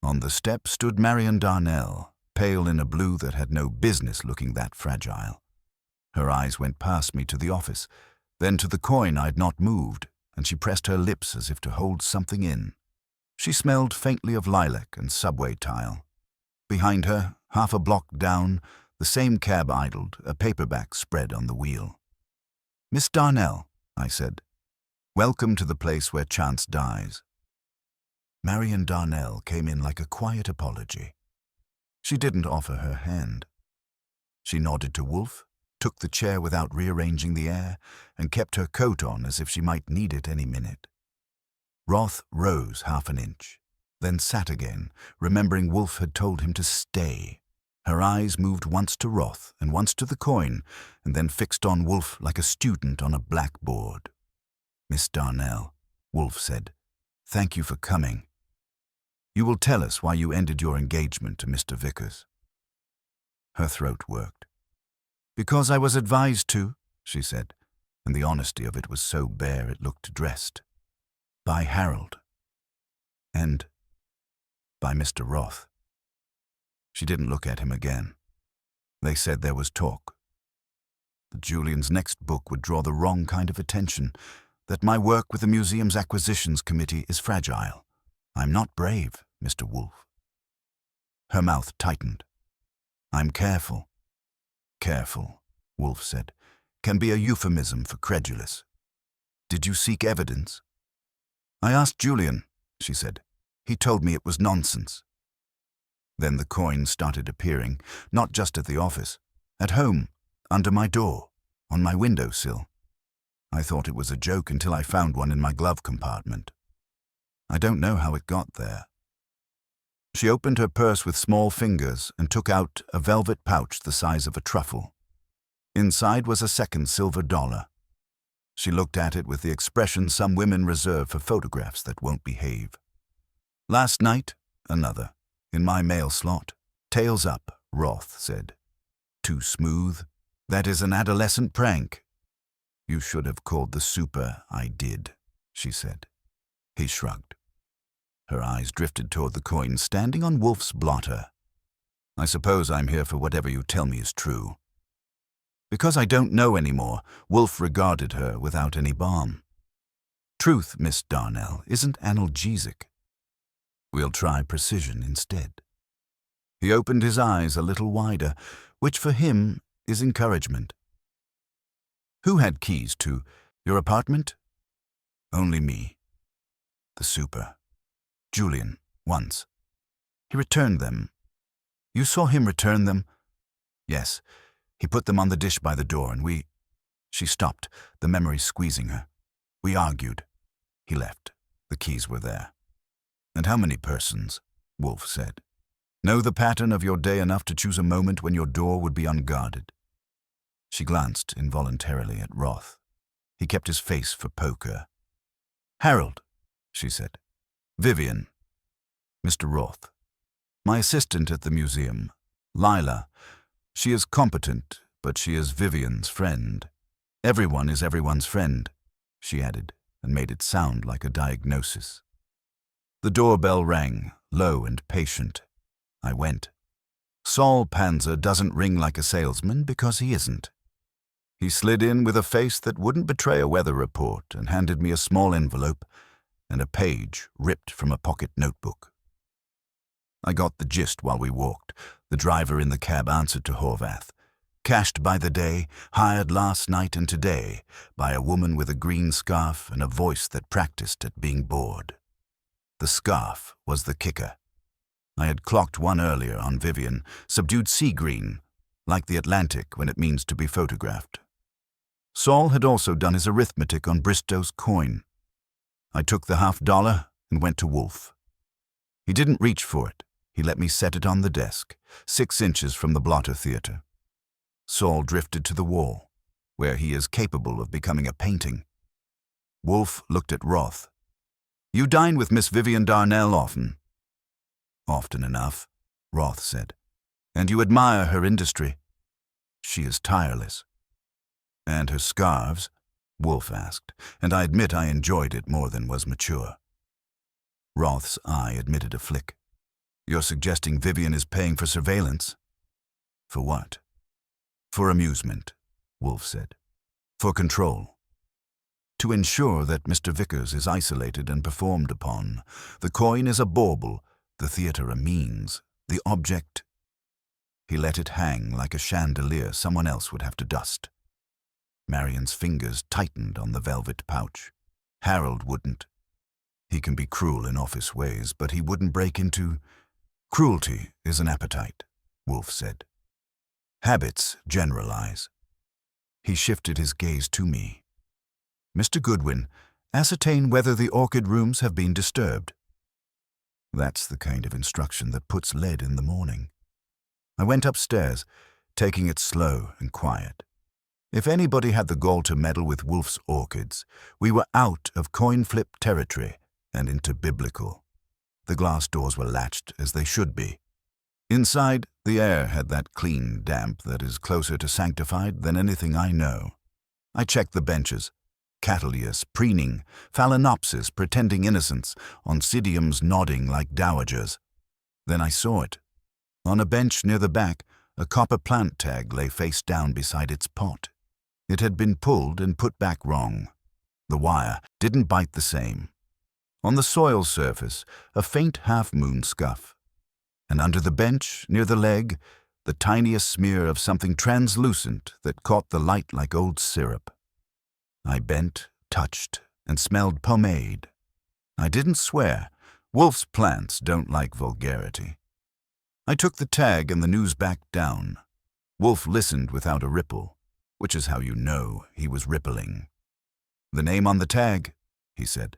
On the step stood Marion Darnell, pale in a blue that had no business looking that fragile. Her eyes went past me to the office, then to the coin I'd not moved, and she pressed her lips as if to hold something in. She smelled faintly of lilac and subway tile. Behind her, half a block down, the same cab idled, a paperback spread on the wheel. Miss Darnell, I said, welcome to the place where chance dies. Marion Darnell came in like a quiet apology. She didn't offer her hand. She nodded to Wolfe, took the chair without rearranging the air, and kept her coat on as if she might need it any minute. Roth rose half an inch, then sat again, remembering Wolfe had told him to stay. Her eyes moved once to Roth and once to the coin, and then fixed on Wolfe like a student on a blackboard. Miss Darnell, Wolfe said, thank you for coming. You will tell us why you ended your engagement to Mr. Vickers. Her throat worked. Because I was advised to, she said, and the honesty of it was so bare it looked dressed. By Harold. And by Mr. Roth. She didn't look at him again. They said there was talk. That Julian's next book would draw the wrong kind of attention, that my work with the museum's acquisitions committee is fragile. I'm not brave, Mr. Wolfe. Her mouth tightened. I'm careful. Careful, Wolfe said, can be a euphemism for credulous. Did you seek evidence? I asked Julian, she said. He told me it was nonsense. Then the coins started appearing, not just at the office, at home, under my door, on my windowsill. I thought it was a joke until I found one in my glove compartment. I don't know how it got there. She opened her purse with small fingers and took out a velvet pouch the size of a truffle. Inside was a second silver dollar. She looked at it with the expression some women reserve for photographs that won't behave. Last night, another. In my mail slot. Tails up, Roth said. Too smooth. That is an adolescent prank. You should have called the super. I did, she said. He shrugged. Her eyes drifted toward the coin standing on Wolfe's blotter. I suppose I'm here for whatever you tell me is true. Because I don't know anymore, Wolfe regarded her without any balm. Truth, Miss Darnell, isn't analgesic. We'll try precision instead. He opened his eyes a little wider, which for him is encouragement. Who had keys to your apartment? Only me. The super. Julian, once. He returned them. You saw him return them? Yes. He put them on the dish by the door and we... She stopped, the memory squeezing her. We argued. He left. The keys were there. And how many persons, Wolfe said, know the pattern of your day enough to choose a moment when your door would be unguarded? She glanced involuntarily at Roth. He kept his face for poker. Harold, she said. Vivian. Mr. Roth. My assistant at the museum, Lila. She is competent, but she is Vivian's friend. Everyone is everyone's friend, she added, and made it sound like a diagnosis. The doorbell rang, low and patient. I went. Saul Panzer doesn't ring like a salesman because he isn't. He slid in with a face that wouldn't betray a weather report and handed me a small envelope and a page ripped from a pocket notebook. I got the gist while we walked. The driver in the cab answered to Horvath. Cashed by the day, hired last night and today, by a woman with a green scarf and a voice that practiced at being bored. The scarf was the kicker. I had clocked one earlier on Vivian, subdued sea green, like the Atlantic when it means to be photographed. Saul had also done his arithmetic on Bristow's coin. I took the $50 and went to Wolfe. He didn't reach for it. He let me set it on the desk, 6 inches from the blotter theater. Saul drifted to the wall, where he is capable of becoming a painting. Wolfe looked at Roth. You dine with Miss Vivian Darnell often? Often enough, Roth said. And you admire her industry? She is tireless. And her scarves? Wolfe asked, and I admit I enjoyed it more than was mature. Roth's eye admitted a flick. You're suggesting Vivian is paying for surveillance? For what? For amusement, Wolfe said. For control. To ensure that Mr. Vickers is isolated and performed upon. The coin is a bauble, the theater a means, the object. He let it hang like a chandelier someone else would have to dust. Marion's fingers tightened on the velvet pouch. Harold wouldn't. He can be cruel in office ways, but he wouldn't break into... Cruelty is an appetite, Wolfe said. Habits generalize. He shifted his gaze to me. Mr. Goodwin, ascertain whether the orchid rooms have been disturbed. That's the kind of instruction that puts lead in the morning. I went upstairs, taking it slow and quiet. If anybody had the gall to meddle with Wolfe's orchids, we were out of coin flip territory and into biblical. The glass doors were latched as they should be. Inside, the air had that clean damp that is closer to sanctified than anything I know. I checked the benches. Cattleyas preening, Phalaenopsis pretending innocence, Oncidiums nodding like dowagers. Then I saw it. On a bench near the back, a copper plant tag lay face down beside its pot. It had been pulled and put back wrong. The wire didn't bite the same. On the soil surface, a faint half-moon scuff. And under the bench, near the leg, the tiniest smear of something translucent that caught the light like old syrup. I bent, touched, and smelled pomade. I didn't swear. Wolfe's plants don't like vulgarity. I took the tag and the news back down. Wolfe listened without a ripple, which is how you know he was rippling. "The name on the tag," he said.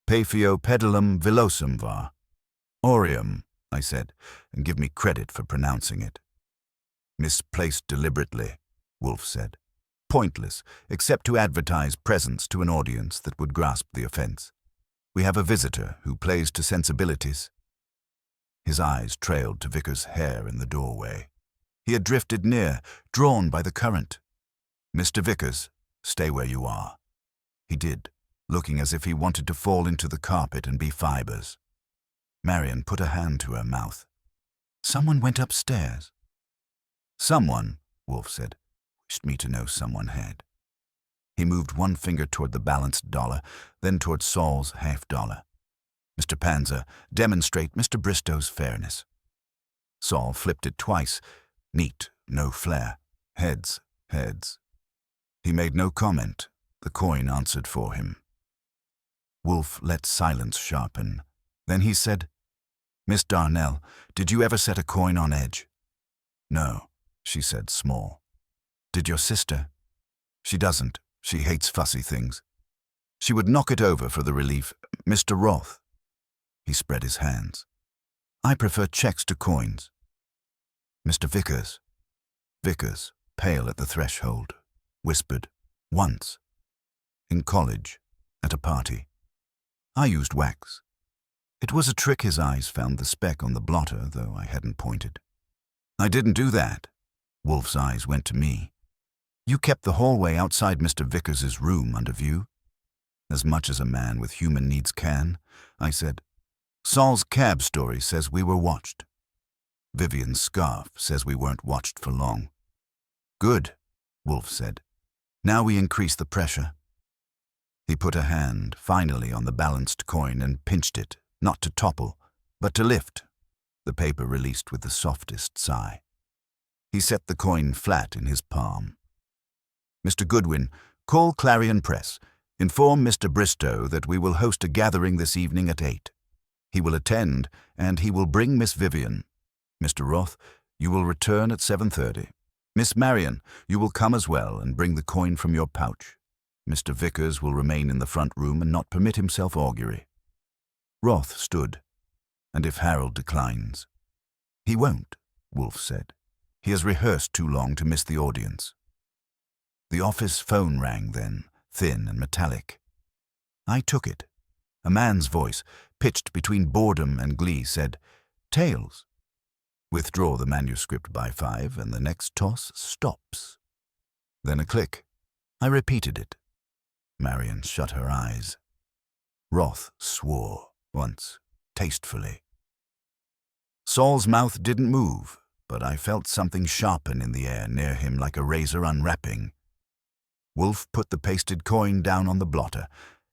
"Paphiopedilum villosum var." "Orium," I said, and give me credit for pronouncing it. "Misplaced deliberately," Wolfe said. "Pointless, except to advertise presence to an audience that would grasp the offense. We have a visitor who plays to sensibilities." His eyes trailed to Vickers' hair in the doorway. He had drifted near, drawn by the current. "Mr. Vickers, stay where you are." He did, looking as if he wanted to fall into the carpet and be fibers. Marian put a hand to her mouth. "Someone went upstairs." "Someone," Wolfe said, "wished me to know someone had." He moved one finger toward the balanced dollar, then toward Saul's $half. "Mr. Panzer, demonstrate Mr. Bristow's fairness." Saul flipped it twice. Neat, no flair. Heads, heads. He made no comment. The coin answered for him. Wolfe let silence sharpen. Then he said, "Miss Darnell, did you ever set a coin on edge?" "No," she said, small. "Did your sister?" "She doesn't. She hates fussy things. She would knock it over for the relief. Mr. Roth." He spread his hands. "I prefer checks to coins." "Mr. Vickers." Vickers, pale at the threshold, whispered, "Once. In college, at a party. I used wax." It was a trick. His eyes found the speck on the blotter, though I hadn't pointed. "I didn't do that." Wolfe's eyes went to me. "You kept the hallway outside Mr. Vickers's room under view." "As much as a man with human needs can," I said. "Saul's cab story says we were watched. Vivian's scarf says we weren't watched for long." "Good," Wolfe said. "Now we increase the pressure." He put a hand, finally, on the balanced coin and pinched it, not to topple, but to lift. The paper released with the softest sigh. He set the coin flat in his palm. "Mr. Goodwin, call Clarion Press. Inform Mr. Bristow that we will host a gathering this evening at 8. He will attend, and he will bring Miss Vivian. Mr. Roth, you will return at 7:30. Miss Marian, you will come as well and bring the coin from your pouch. Mr. Vickers will remain in the front room and not permit himself augury." Roth stood. "And if Harold declines?" "He won't," Wolfe said. "He has rehearsed too long to miss the audience." The office phone rang then, thin and metallic. I took it. A man's voice, pitched between boredom and glee, said, "Tails." Withdraw the manuscript by 5, and the next toss stops. Then a click. I repeated it. Marian shut her eyes. Roth swore, once, tastefully. Saul's mouth didn't move, but I felt something sharpen in the air near him like a razor unwrapping. Wolfe put the pasted coin down on the blotter,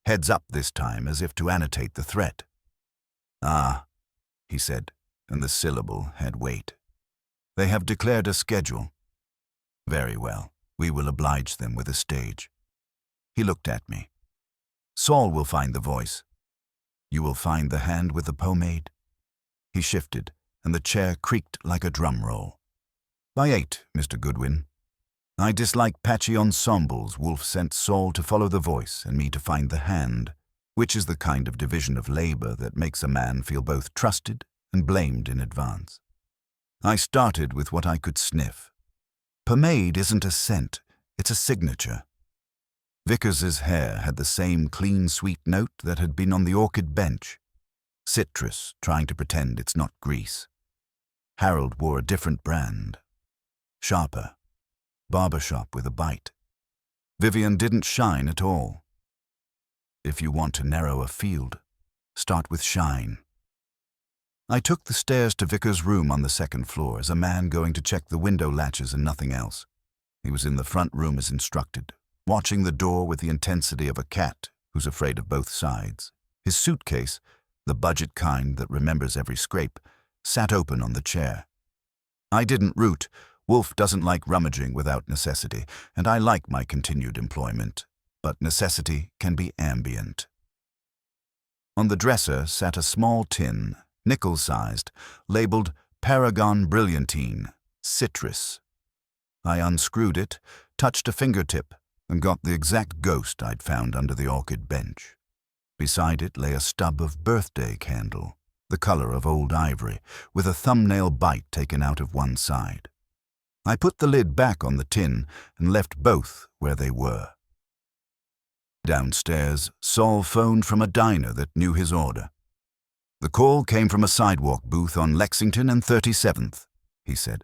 heads up this time as if to annotate the threat. "Ah," he said, and the syllable had weight. "They have declared a schedule. Very well, we will oblige them with a stage." He looked at me. "Saul will find the voice. You will find the hand with the pomade." He shifted, and the chair creaked like a drum roll. "By 8, Mr. Goodwin." I dislike patchy ensembles. Wolfe sent Saul to follow the voice and me to find the hand, which is the kind of division of labor that makes a man feel both trusted and blamed in advance. I started with what I could sniff. Pomade isn't a scent, it's a signature. Vickers's hair had the same clean, sweet note that had been on the orchid bench. Citrus, trying to pretend it's not grease. Harold wore a different brand. Sharper. Barbershop with a bite. Vivian didn't shine at all. If you want to narrow a field, start with shine. I took the stairs to Vickers' room on the second floor as a man going to check the window latches and nothing else. He was in the front room as instructed, watching the door with the intensity of a cat who's afraid of both sides. His suitcase, the budget kind that remembers every scrape, sat open on the chair. I didn't root. Wolfe doesn't like rummaging without necessity, and I like my continued employment. But necessity can be ambient. On the dresser sat a small tin, nickel-sized, labeled Paragon Brilliantine, Citrus. I unscrewed it, touched a fingertip, and got the exact ghost I'd found under the orchid bench. Beside it lay a stub of birthday candle, the color of old ivory, with a thumbnail bite taken out of one side. I put the lid back on the tin and left both where they were. Downstairs, Saul phoned from a diner that knew his order. The call came from a sidewalk booth on Lexington and 37th, he said.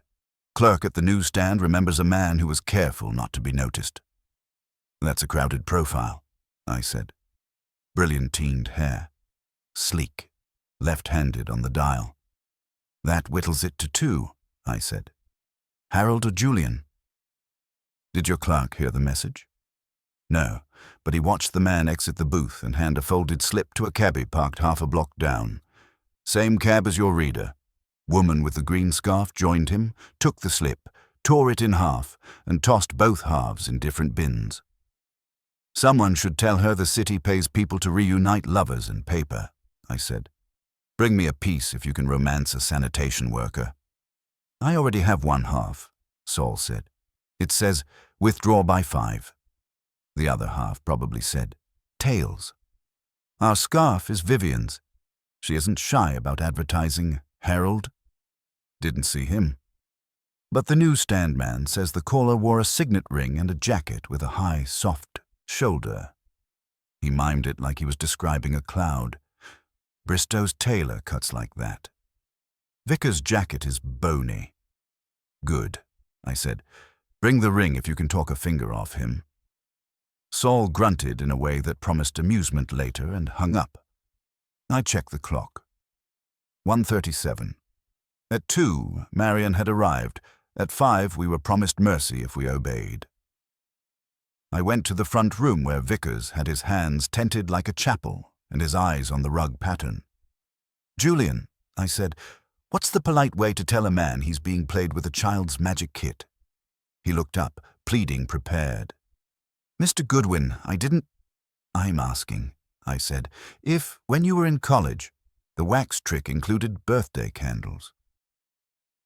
Clerk at the newsstand remembers a man who was careful not to be noticed. That's a crowded profile, I said. Brilliantined hair, sleek, left-handed on the dial. That whittles it to 2, I said. Harold or Julian? Did your clerk hear the message? No, but he watched the man exit the booth and hand a folded slip to a cabbie parked half a block down. Same cab as your reader. Woman with the green scarf joined him, took the slip, tore it in half, and tossed both halves in different bins. Someone should tell her the city pays people to reunite lovers in paper, I said. Bring me a piece if you can romance a sanitation worker. I already have one half, Saul said. It says, withdraw by 5. The other half probably said, tails. Our scarf is Vivian's. She isn't shy about advertising Harold. Didn't see him. But the newsstand man says the caller wore a signet ring and a jacket with a high, soft shoulder. He mimed it like he was describing a cloud. Bristow's tailor cuts like that. Vickers' jacket is bony. Good, I said. Bring the ring if you can talk a finger off him. Saul grunted in a way that promised amusement later and hung up. I checked the clock. 1:37. At 2, Marion had arrived. At 5, we were promised mercy if we obeyed. I went to the front room where Vickers had his hands tented like a chapel and his eyes on the rug pattern. Julian, I said, what's the polite way to tell a man he's being played with a child's magic kit? He looked up, pleading prepared. Mr. Goodwin, I'm asking, I said, if, when you were in college, the wax trick included birthday candles.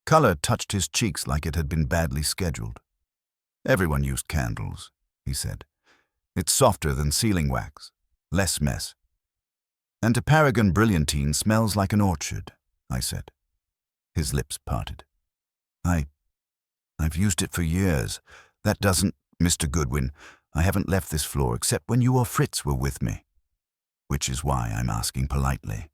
Color touched his cheeks like it had been badly scheduled. Everyone used candles, he said. It's softer than sealing wax, less mess. And a Paragon Brilliantine smells like an orchard, I said. His lips parted. I've used it for years. That doesn't, Mr. Goodwin, I haven't left this floor except when you or Fritz were with me. Which is why I'm asking politely.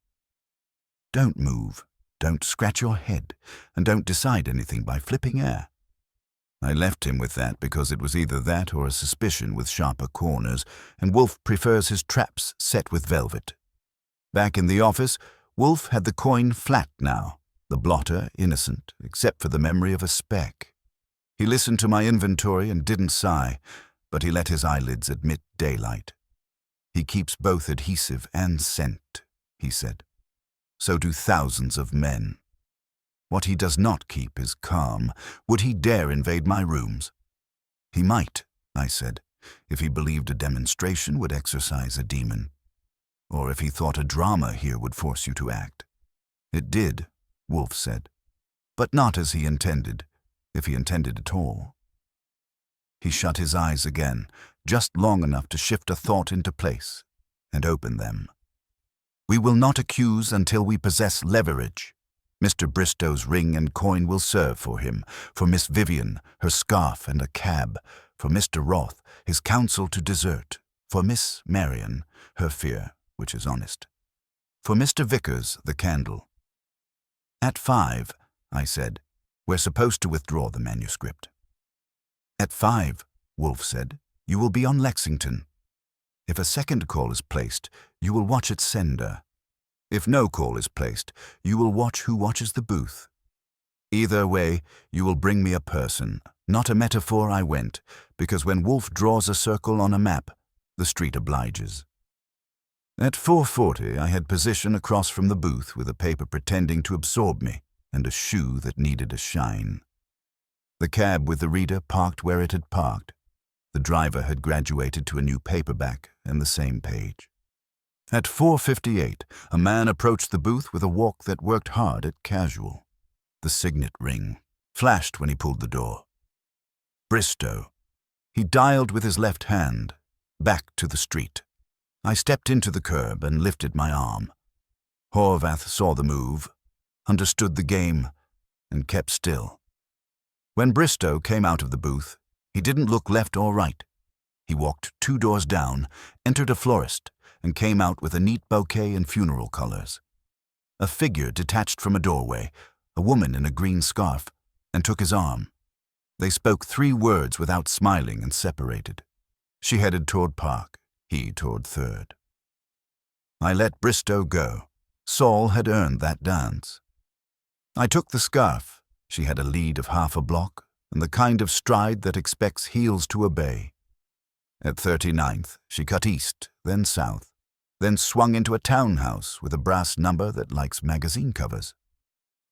Don't move, don't scratch your head, and don't decide anything by flipping air. I left him with that because it was either that or a suspicion with sharper corners, and Wolfe prefers his traps set with velvet. Back in the office, Wolfe had the coin flat now, the blotter innocent, except for the memory of a speck. He listened to my inventory and didn't sigh, but he let his eyelids admit daylight. He keeps both adhesive and scent, he said. So do thousands of men. What he does not keep is calm. Would he dare invade my rooms? He might, I said, if he believed a demonstration would exorcise a demon. Or if he thought a drama here would force you to act. It did, Wolfe said. But not as he intended, if he intended at all. He shut his eyes again, just long enough to shift a thought into place, and open them. We will not accuse until we possess leverage. Mr. Bristow's ring and coin will serve for him, for Miss Vivian, her scarf and a cab, for Mr. Roth, his counsel to desert, for Miss Marion, her fear, which is honest, for Mr. Vickers, the candle. At 5, I said, we're supposed to withdraw the manuscript. At 5, Wolfe said, you will be on Lexington. If a second call is placed, you will watch its sender. If no call is placed, you will watch who watches the booth. Either way, you will bring me a person, not a metaphor. I went, because when Wolfe draws a circle on a map, the street obliges. At 4:40, I had position across from the booth with a paper pretending to absorb me and a shoe that needed a shine. The cab with the reader parked where it had parked. The driver had graduated to a new paperback and the same page. At 4:58, a man approached the booth with a walk that worked hard at casual. The signet ring flashed when he pulled the door. Bristow. He dialed with his left hand, back to the street. I stepped into the curb and lifted my arm. Horvath saw the move, understood the game, and kept still. When Bristow came out of the booth, he didn't look left or right. He walked 2 doors down, entered a florist, and came out with a neat bouquet in funeral colors. A figure detached from a doorway, a woman in a green scarf, and took his arm. They spoke 3 words without smiling and separated. She headed toward Park, he toward 3rd. I let Bristow go. Saul had earned that dance. I took the scarf. She had a lead of half a block, and the kind of stride that expects heels to obey. At 39th, she cut east, then south, then swung into a townhouse with a brass number that likes magazine covers.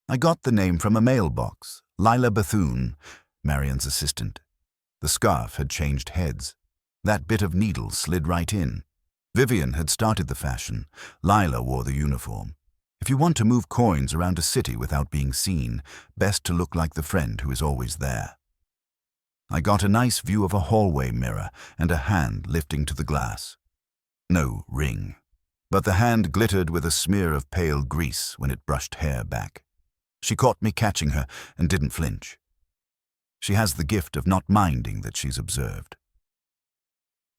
I got the name from a mailbox, Lila Bethune, Marion's assistant. The scarf had changed heads. That bit of needle slid right in. Vivian had started the fashion. Lila wore the uniform. If you want to move coins around a city without being seen, best to look like the friend who is always there. I got a nice view of a hallway mirror and a hand lifting to the glass. No ring, but the hand glittered with a smear of pale grease when it brushed hair back. She caught me catching her and didn't flinch. She has the gift of not minding that she's observed.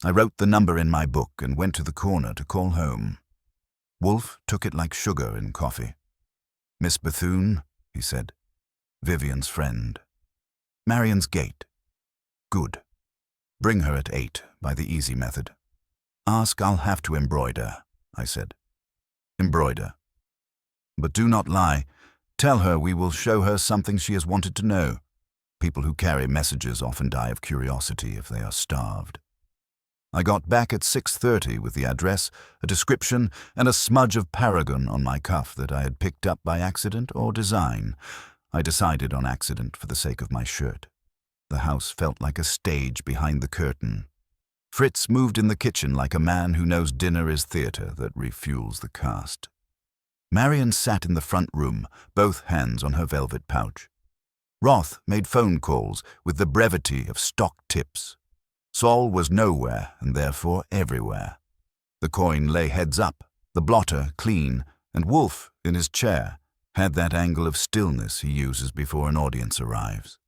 I wrote the number in my book and went to the corner to call home. Wolfe took it like sugar in coffee. "Miss Bethune," he said. "Vivian's friend. Marion's gate. Good. Bring her at 8 by the easy method. Ask I'll have to embroider," I said. "Embroider. But do not lie. Tell her we will show her something she has wanted to know. People who carry messages often die of curiosity if they are starved." I got back at 6:30 with the address, a description, and a smudge of Paragon on my cuff that I had picked up by accident or design. I decided on accident for the sake of my shirt. The house felt like a stage behind the curtain. Fritz moved in the kitchen like a man who knows dinner is theater that refuels the cast. Marion sat in the front room, both hands on her velvet pouch. Roth made phone calls with the brevity of stock tips. Saul was nowhere and therefore everywhere. The coin lay heads up, the blotter clean, and Wolfe, in his chair, had that angle of stillness he uses before an audience arrives.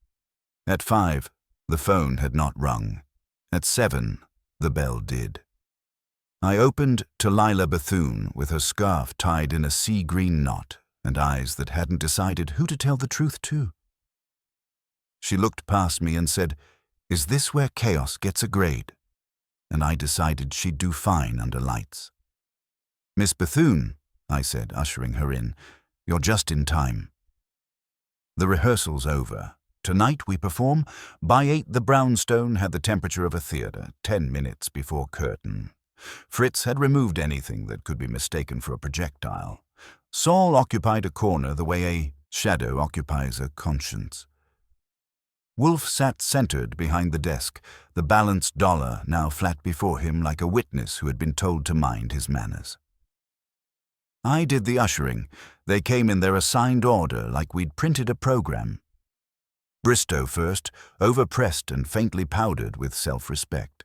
At 5, the phone had not rung. At 7, the bell did. I opened to Lila Bethune with her scarf tied in a sea-green knot and eyes that hadn't decided who to tell the truth to. She looked past me and said, "Is this where chaos gets a grade?" And I decided she'd do fine under lights. "Miss Bethune," I said, ushering her in, "you're just in time. The rehearsal's over. Tonight we perform. By 8 the brownstone had the temperature of a theater, 10 minutes before curtain. Fritz had removed anything that could be mistaken for a projectile. Saul occupied a corner the way a shadow occupies a conscience. Wolfe sat centered behind the desk, the balanced dollar now flat before him like a witness who had been told to mind his manners. I did the ushering. They came in their assigned order like we'd printed a program. Bristow first, overpressed and faintly powdered with self-respect.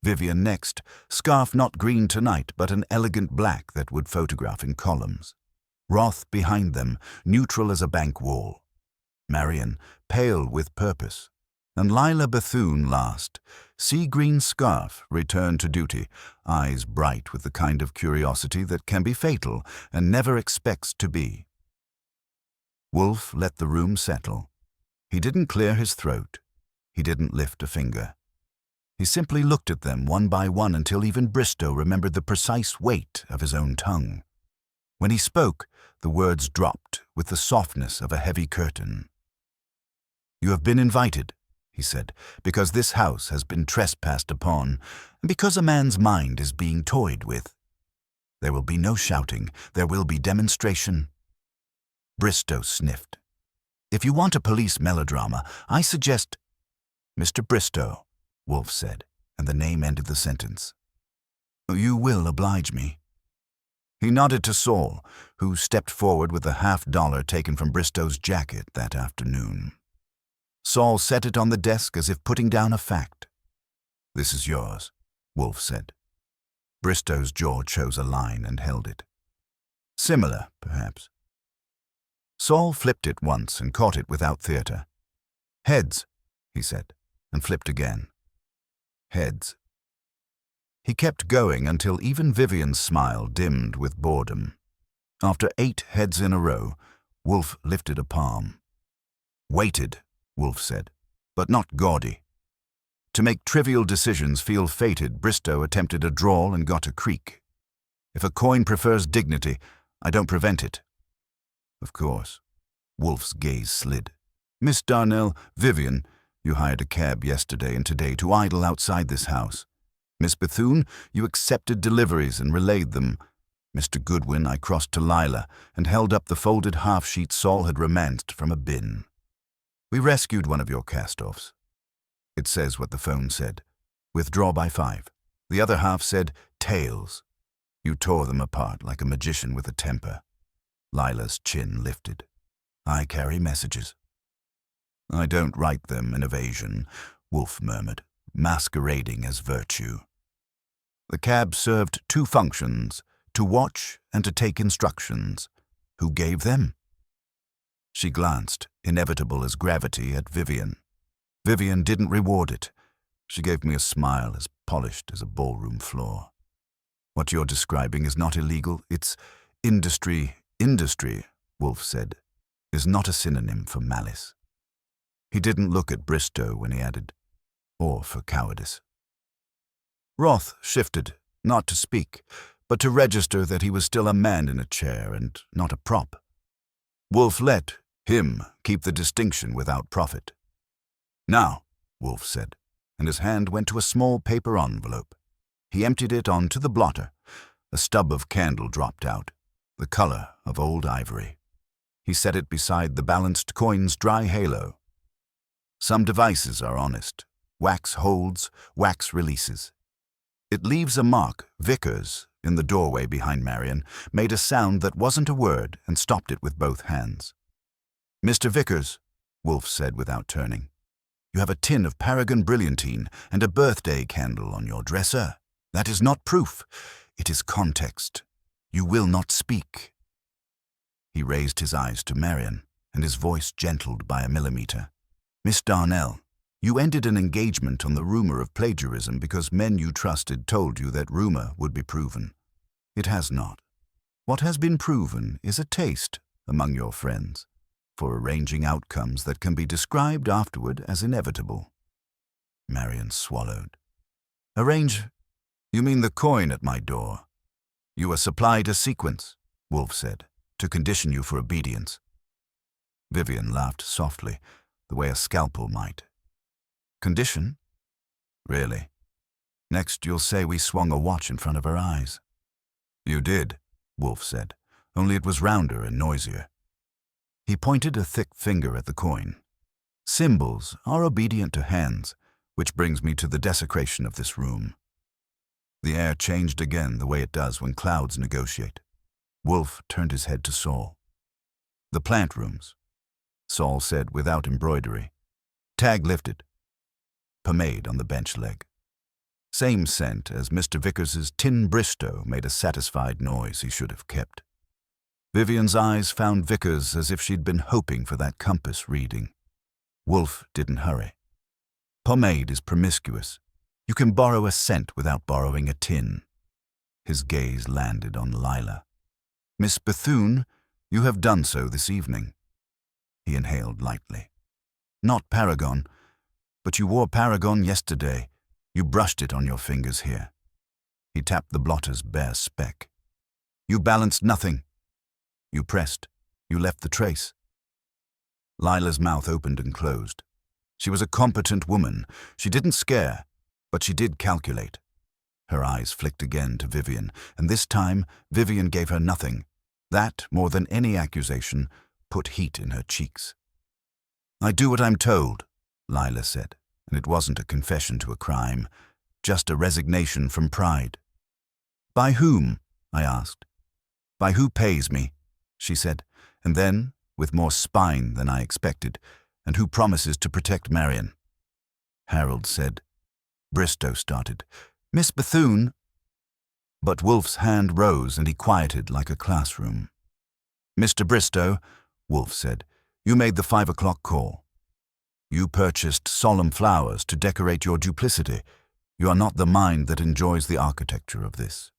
Vivian next, scarf not green tonight but an elegant black that would photograph in columns. Roth behind them, neutral as a bank wall. Marion, pale with purpose. And Lila Bethune last, sea-green scarf, returned to duty, eyes bright with the kind of curiosity that can be fatal and never expects to be. Wolfe let the room settle. He didn't clear his throat. He didn't lift a finger. He simply looked at them one by one until even Bristow remembered the precise weight of his own tongue. When he spoke, the words dropped with the softness of a heavy curtain. "You have been invited," he said, "because this house has been trespassed upon, and because a man's mind is being toyed with. There will be no shouting. There will be demonstration." Bristow sniffed. "If you want a police melodrama, I suggest—" "Mr. Bristow," Wolfe said, and the name ended the sentence. "You will oblige me." He nodded to Saul, who stepped forward with the $50 taken from Bristow's jacket that afternoon. Saul set it on the desk as if putting down a fact. "This is yours," Wolfe said. Bristow's jaw chose a line and held it. "Similar, perhaps." Saul flipped it once and caught it without theater. "Heads," he said, and flipped again. "Heads." He kept going until even Vivian's smile dimmed with boredom. After 8 heads in a row, Wolfe lifted a palm. "Weighted," Wolfe said, "but not gaudy." To make trivial decisions feel fated, Bristow attempted a drawl and got a creak. "If a coin prefers dignity, I don't prevent it." "Of course." Wolfe's gaze slid. "Miss Darnell, Vivian, you hired a cab yesterday and today to idle outside this house. Miss Bethune, you accepted deliveries and relayed them. Mr. Goodwin, I crossed to Lila and held up the folded half-sheet Saul had romanced from a bin. We rescued one of your cast-offs. It says what the phone said. Withdraw by 5. The other half said, tails. You tore them apart like a magician with a temper." Lila's chin lifted. "I carry messages." "I don't write them in evasion," Wolfe murmured, masquerading as virtue. The cab served 2 functions, to watch and to take instructions. Who gave them? She glanced, inevitable as gravity, at Vivian. Vivian didn't reward it. She gave me a smile as polished as a ballroom floor. "What you're describing is not illegal, it's industry." "Industry," Wolfe said, "is not a synonym for malice." He didn't look at Bristow when he added, "or for cowardice." Roth shifted, not to speak, but to register that he was still a man in a chair and not a prop. Wolfe let him keep the distinction without profit. "Now," Wolfe said, and his hand went to a small paper envelope. He emptied it onto the blotter. A stub of candle dropped out, the color of old ivory. He set it beside the balanced coin's dry halo. "Some devices are honest. Wax holds, wax releases. It leaves a mark." Vickers, in the doorway behind Marion, made a sound that wasn't a word and stopped it with both hands. "Mr. Vickers," Wolfe said without turning, "you have a tin of Paragon Brilliantine and a birthday candle on your dresser. That is not proof. It is context. You will not speak." He raised his eyes to Marion, and his voice gentled by a millimeter. "Miss Darnell, you ended an engagement on the rumor of plagiarism because men you trusted told you that rumor would be proven. It has not. What has been proven is a taste, among your friends, for arranging outcomes that can be described afterward as inevitable." Marion swallowed. "Arrange? You mean the coin at my door?" "You were supplied a sequence," Wolfe said, "to condition you for obedience." Vivian laughed softly, the way a scalpel might. "Condition? Really? Next you'll say we swung a watch in front of her eyes." "You did," Wolfe said, "only it was rounder and noisier." He pointed a thick finger at the coin. "Symbols are obedient to hands, which brings me to the desecration of this room." The air changed again the way it does when clouds negotiate. Wolfe turned his head to Saul. "The plant rooms," Saul said without embroidery. Tag lifted. Pomade on the bench leg. Same scent as Mr. Vickers's tin Bristow made a satisfied noise he should have kept. Vivian's eyes found Vickers as if she'd been hoping for that compass reading. Wolfe didn't hurry. "Pomade is promiscuous. You can borrow a scent without borrowing a tin." His gaze landed on Lila. "Miss Bethune, you have done so this evening." He inhaled lightly. "Not Paragon, but you wore Paragon yesterday. You brushed it on your fingers here." He tapped the blotter's bare speck. "You balanced nothing. You pressed. You left the trace. Lila's mouth opened and closed. She was a competent woman. She didn't scare, but she did calculate. Her eyes flicked again to Vivian, and this time Vivian gave her nothing. That, more than any accusation, put heat in her cheeks. "I do what I'm told," Lila said, and it wasn't a confession to a crime, just a resignation from pride. "By whom?" I asked. "By who pays me," she said, and then, with more spine than I expected, "and who promises to protect Marion." Harold said. Bristow started. "Miss Bethune—" But Wolfe's hand rose and he quieted like a classroom. "Mr. Bristow," Wolfe said, "you made the 5 o'clock call. You purchased solemn flowers to decorate your duplicity. You are not the mind that enjoys the architecture of this.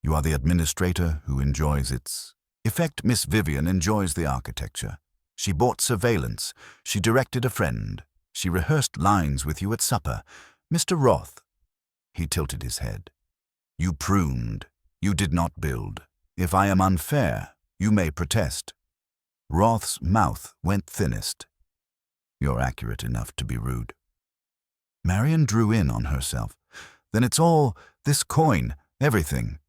You are the administrator who enjoys its effect. Miss Vivian enjoys the architecture. She bought surveillance. She directed a friend. She rehearsed lines with you at supper. Mr. Roth." He tilted his head. "You pruned. You did not build. If I am unfair, you may protest." Roth's mouth went thinnest. "You're accurate enough to be rude." Marion drew in on herself. "Then it's all this coin, everything."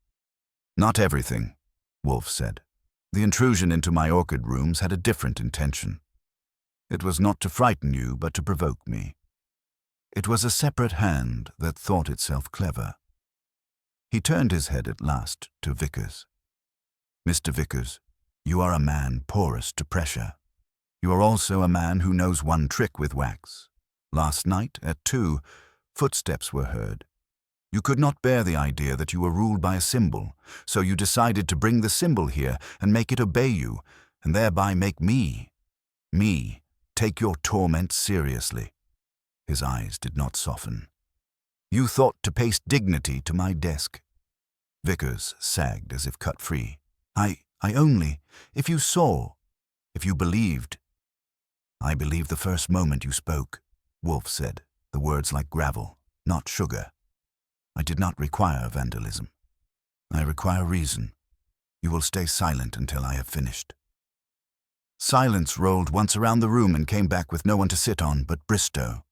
"Not everything," Wolfe said. "The intrusion into my orchid rooms had a different intention. It was not to frighten you, but to provoke me. It was a separate hand that thought itself clever." He turned his head at last to Vickers. "Mr. Vickers, you are a man porous to pressure. You are also a man who knows one trick with wax. Last night, at 2, footsteps were heard. You could not bear the idea that you were ruled by a symbol, so you decided to bring the symbol here and make it obey you, and thereby make me, take your torment seriously." His eyes did not soften. "You thought to paste dignity to my desk." Vickers sagged as if cut free. I only, if you saw, if you believed." "I believed the first moment you spoke," Wolfe said, the words like gravel, not sugar. "I did not require vandalism. I require reason. You will stay silent until I have finished." Silence rolled once around the room and came back with no one to sit on but Bristow.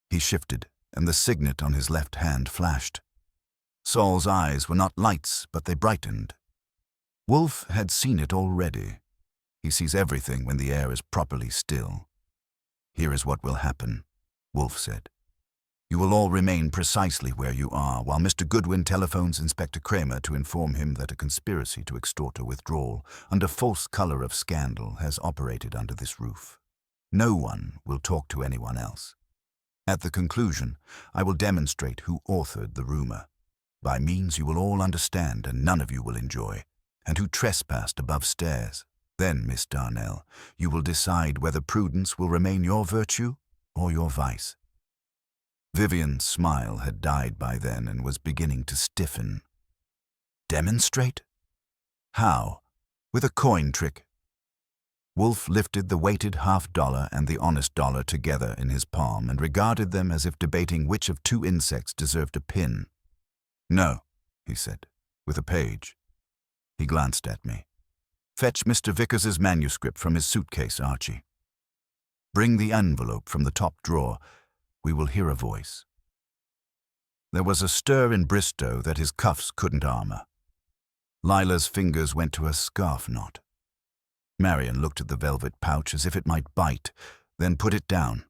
He shifted, and the signet on his left hand flashed. Saul's eyes were not lights, but they brightened. Wolfe had seen it already. He sees everything when the air is properly still. "Here is what will happen," Wolfe said. "You will all remain precisely where you are, while Mr. Goodwin telephones Inspector Kramer to inform him that a conspiracy to extort a withdrawal under false color of scandal has operated under this roof. No one will talk to anyone else. At the conclusion, I will demonstrate who authored the rumor, by means you will all understand and none of you will enjoy, and who trespassed above stairs. Then, Miss Darnell, you will decide whether prudence will remain your virtue or your vice." Vivian's smile had died by then and was beginning to stiffen. "Demonstrate? How? With a coin trick?" Wolfe lifted the weighted $50 and the honest dollar together in his palm and regarded them as if debating which of 2 insects deserved a pin. "No," he said, "with a page." He glanced at me. "Fetch Mr. Vickers's manuscript from his suitcase, Archie. Bring the envelope from the top drawer. We will hear a voice." There was a stir in Bristow that his cuffs couldn't armor. Lila's fingers went to her scarf knot. Marion looked at the velvet pouch as if it might bite, then put it down.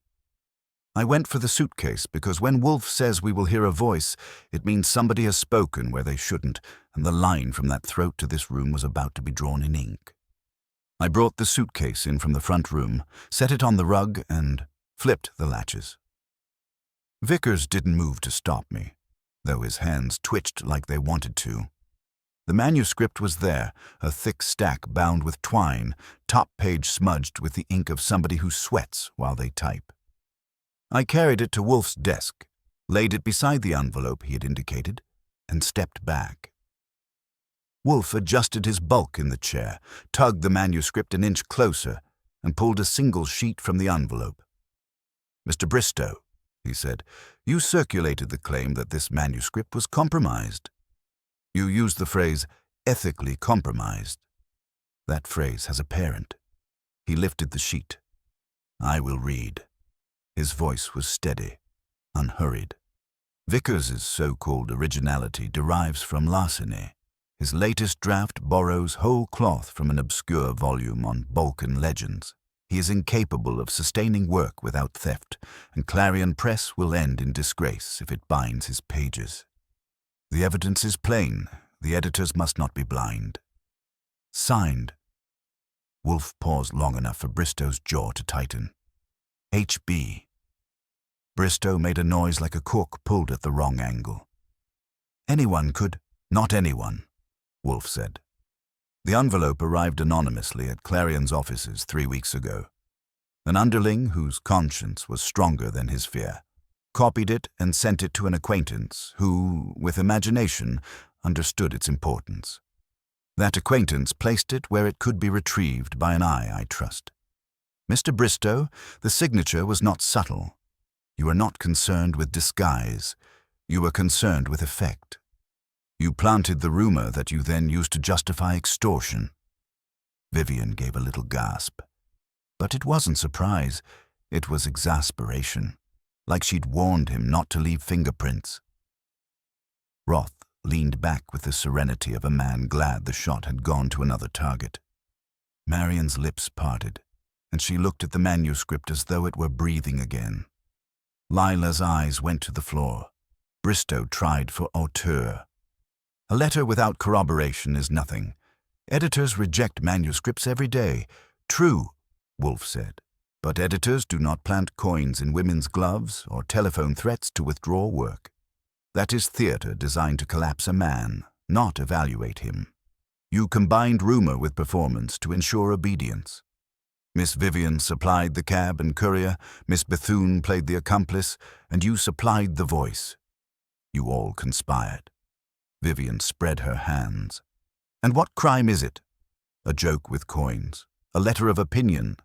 I went for the suitcase because when Wolfe says we will hear a voice, it means somebody has spoken where they shouldn't, and the line from that throat to this room was about to be drawn in ink. I brought the suitcase in from the front room, set it on the rug, and flipped the latches. Vickers didn't move to stop me, though his hands twitched like they wanted to. The manuscript was there, a thick stack bound with twine, top page smudged with the ink of somebody who sweats while they type. I carried it to Wolfe's desk, laid it beside the envelope he had indicated, and stepped back. Wolfe adjusted his bulk in the chair, tugged the manuscript an inch closer, and pulled a single sheet from the envelope. "Mr. Bristow," he said, "you circulated the claim that this manuscript was compromised. You used the phrase, ethically compromised. That phrase has a parent. He lifted the sheet. I will read. His voice was steady, unhurried. Vickers's so-called originality derives from larceny. His latest draft borrows whole cloth from an obscure volume on Balkan legends. He is incapable of sustaining work without theft, and Clarion Press will end in disgrace if it binds his pages. The evidence is plain. The editors must not be blind. Signed. Wolfe paused long enough for Bristow's jaw to tighten. H.B. Bristow made a noise like a cork pulled at the wrong angle. Anyone could. Not anyone, Wolfe said. The envelope arrived anonymously at Clarion's offices 3 weeks ago. An underling whose conscience was stronger than his fear copied it and sent it to an acquaintance who, with imagination, understood its importance. That acquaintance placed it where it could be retrieved by an eye I trust. Mr. Bristow, the signature was not subtle. You were not concerned with disguise. You were concerned with effect. You planted the rumor that you then used to justify extortion. Vivian gave a little gasp. But it wasn't surprise. It was exasperation, like she'd warned him not to leave fingerprints. Roth leaned back with the serenity of a man glad the shot had gone to another target. Marian's lips parted, and she looked at the manuscript as though it were breathing again. Lila's eyes went to the floor. Bristow tried for auteur. A letter without corroboration is nothing. Editors reject manuscripts every day. True, Wolfe said, but editors do not plant coins in women's gloves or telephone threats to withdraw work. That is theater designed to collapse a man, not evaluate him. You combined rumor with performance to ensure obedience. Miss Vivian supplied the cab and courier, Miss Bethune played the accomplice, and you supplied the voice. You all conspired. Vivian spread her hands. And what crime is it? A joke with coins, a letter of opinion.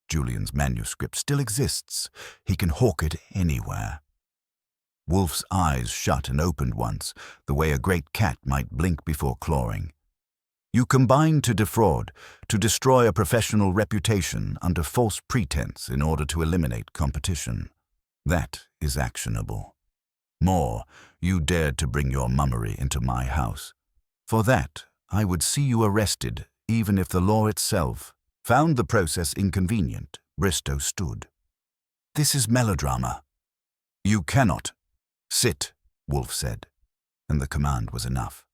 Julian's manuscript still exists. He can hawk it anywhere. Wolfe's eyes shut and opened once, the way a great cat might blink before clawing. You combined to defraud, to destroy a professional reputation under false pretense in order to eliminate competition. That is actionable. More, you dared to bring your mummery into my house. For that, I would see you arrested, even if the law itself found the process inconvenient. Bristow stood. This is melodrama. You cannot. Sit, Wolfe said, and the command was enough.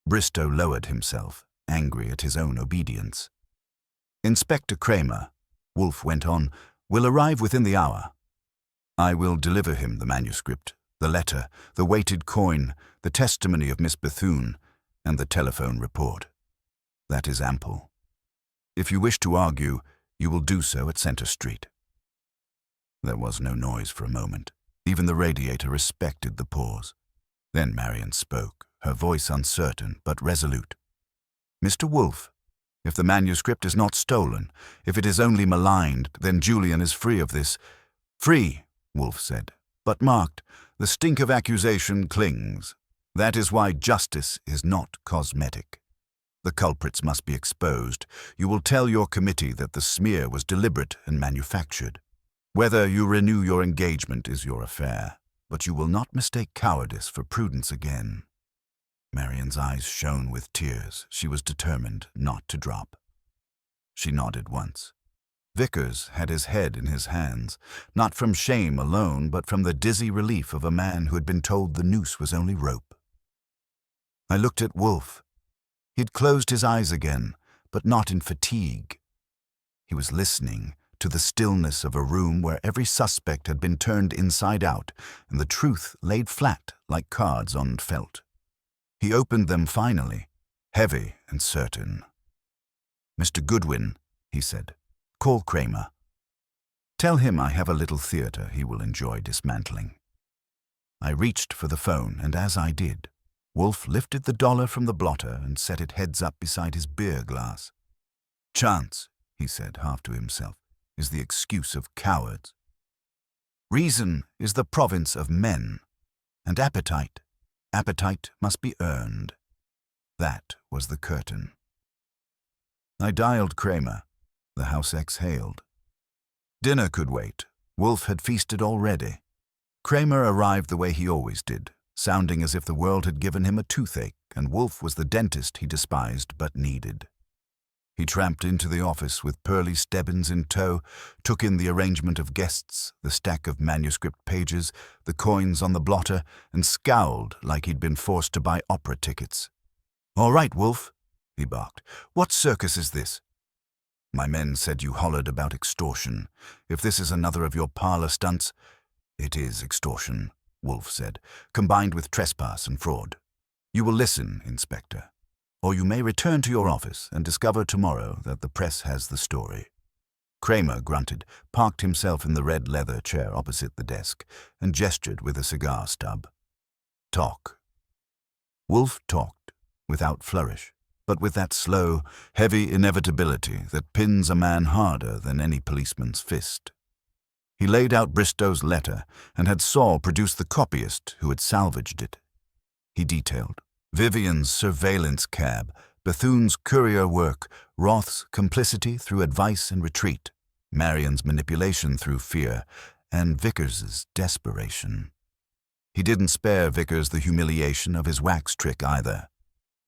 Bristow lowered himself, angry at his own obedience. Inspector Kramer, Wolfe went on, will arrive within the hour. I will deliver him the manuscript, the letter, the weighted coin, the testimony of Miss Bethune, and the telephone report. That is ample. If you wish to argue, you will do so at Center Street. There was no noise for a moment. Even the radiator respected the pause. Then Marian spoke, her voice uncertain but resolute. Mr. Wolfe, if the manuscript is not stolen, if it is only maligned, then Julian is free of this. Free, Wolfe said, but marked, the stink of accusation clings. That is why justice is not cosmetic. The culprits must be exposed. You will tell your committee that the smear was deliberate and manufactured. Whether you renew your engagement is your affair, but you will not mistake cowardice for prudence again. Marian's eyes shone with tears. She was determined not to drop. She nodded once. Vickers had his head in his hands, not from shame alone, but from the dizzy relief of a man who had been told the noose was only rope. I looked at Wolfe. He'd closed his eyes again, but not in fatigue. He was listening to the stillness of a room where every suspect had been turned inside out and the truth laid flat like cards on felt. He opened them finally, heavy and certain. Mr. Goodwin, he said, call Kramer. Tell him I have a little theater he will enjoy dismantling. I reached for the phone, and as I did, Wolfe lifted the dollar from the blotter and set it heads up beside his beer glass. Chance, he said half to himself, is the excuse of cowards. Reason is the province of men, and appetite must be earned. That was the curtain. I dialed Kramer. The house exhaled. Dinner could wait. Wolfe had feasted already. Kramer arrived the way he always did, sounding as if the world had given him a toothache, and Wolfe was the dentist he despised but needed. He tramped into the office with Pearlie Stebbins in tow, took in the arrangement of guests, the stack of manuscript pages, the coins on the blotter, and scowled like he'd been forced to buy opera tickets. "All right, Wolfe," he barked. "What circus is this?" "My men said you hollered about extortion. If this is another of your parlor stunts—" "It is extortion," Wolfe said, "combined with trespass and fraud. You will listen, Inspector. Or you may return to your office and discover tomorrow that the press has the story." Kramer grunted, parked himself in the red leather chair opposite the desk, and gestured with a cigar stub. "Talk." Wolfe talked, without flourish, but with that slow, heavy inevitability that pins a man harder than any policeman's fist. He laid out Bristow's letter and had Saul produce the copyist who had salvaged it. He detailed Vivian's surveillance cab, Bethune's courier work, Roth's complicity through advice and retreat, Marion's manipulation through fear, and Vickers's desperation. He didn't spare Vickers the humiliation of his wax trick either.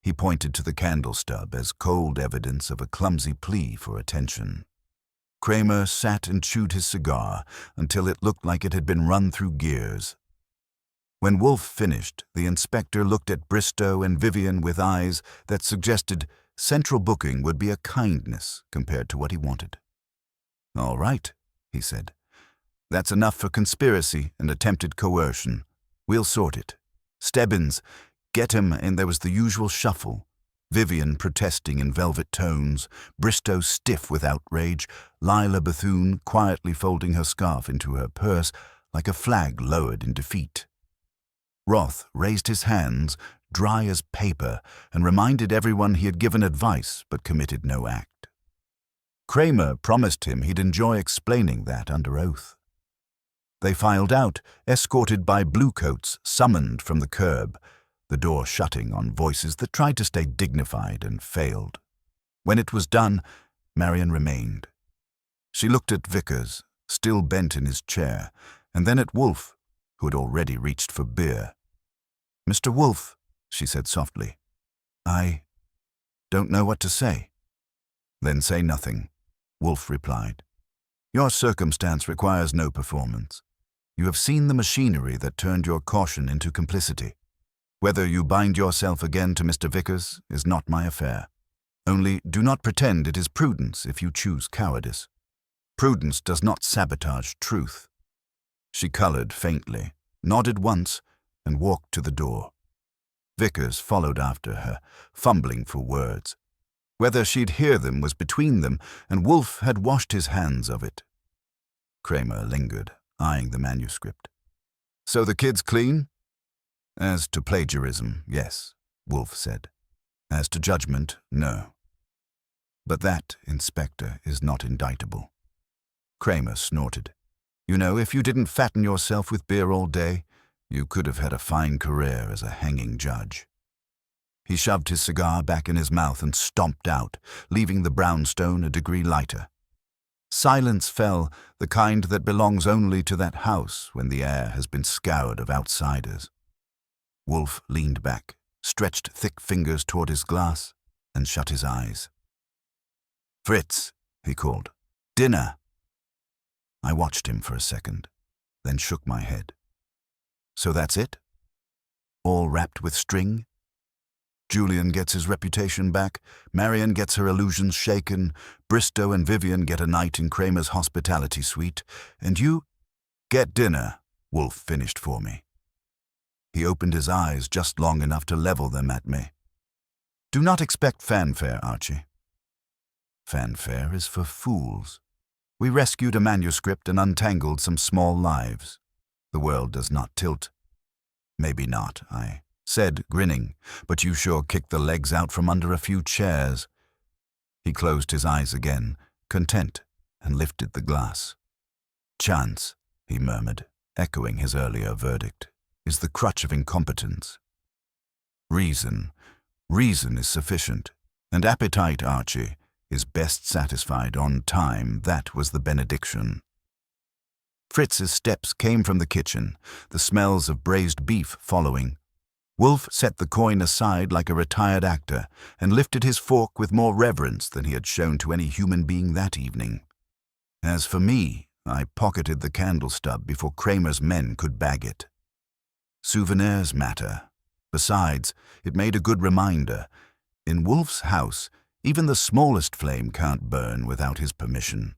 He pointed to the candle stub as cold evidence of a clumsy plea for attention. Kramer sat and chewed his cigar until it looked like it had been run through gears. When Wolfe finished, the inspector looked at Bristow and Vivian with eyes that suggested central booking would be a kindness compared to what he wanted. "All right," he said. "That's enough for conspiracy and attempted coercion. We'll sort it. Stebbins, get him," and there was the usual shuffle. Vivian protesting in velvet tones, Bristow stiff with outrage, Lila Bethune quietly folding her scarf into her purse like a flag lowered in defeat. Roth raised his hands, dry as paper, and reminded everyone he had given advice but committed no act. Kramer promised him he'd enjoy explaining that under oath. They filed out, escorted by bluecoats summoned from the curb, the door shutting on voices that tried to stay dignified and failed. When it was done, Marion remained. She looked at Vickers, still bent in his chair, and then at Wolfe, who had already reached for beer. "Mr. Wolfe," she said softly, "I don't know what to say." "Then say nothing," Wolfe replied. "Your circumstance requires no performance. You have seen the machinery that turned your caution into complicity. Whether you bind yourself again to Mr. Vickers is not my affair. Only do not pretend it is prudence if you choose cowardice. Prudence does not sabotage truth." She colored faintly, nodded once, and walked to the door. Vickers followed after her, fumbling for words. Whether she'd hear them was between them, and Wolfe had washed his hands of it. Kramer lingered, eyeing the manuscript. "So the kid's clean?" "As to plagiarism, yes," Wolfe said. "As to judgment, no. But that, Inspector, is not indictable." Kramer snorted. "You know, if you didn't fatten yourself with beer all day, you could have had a fine career as a hanging judge." He shoved his cigar back in his mouth and stomped out, leaving the brownstone a degree lighter. Silence fell, the kind that belongs only to that house when the air has been scoured of outsiders. Wolfe leaned back, stretched thick fingers toward his glass, and shut his eyes. "Fritz," he called. "Dinner." I watched him for a second, then shook my head. "So that's it? All wrapped with string? Julian gets his reputation back, Marion gets her illusions shaken, Bristow and Vivian get a night in Kramer's hospitality suite, and you—" "Get dinner," Wolfe finished for me. He opened his eyes just long enough to level them at me. "Do not expect fanfare, Archie." "Fanfare is for fools. We rescued a manuscript and untangled some small lives. The world does not tilt." "Maybe not," I said, grinning, "but you sure kicked the legs out from under a few chairs." He closed his eyes again, content, and lifted the glass. "Chance," he murmured, echoing his earlier verdict, "is the crutch of incompetence. Reason is sufficient, and appetite, Archie, is best satisfied on time. That was the benediction. Fritz's steps came from the kitchen, the smells of braised beef following. Wolfe set the coin aside like a retired actor and lifted his fork with more reverence than he had shown to any human being that evening. As for me, I pocketed the candle stub before Kramer's men could bag it. Souvenirs matter. Besides, it made a good reminder. In Wolfe's house, even the smallest flame can't burn without his permission.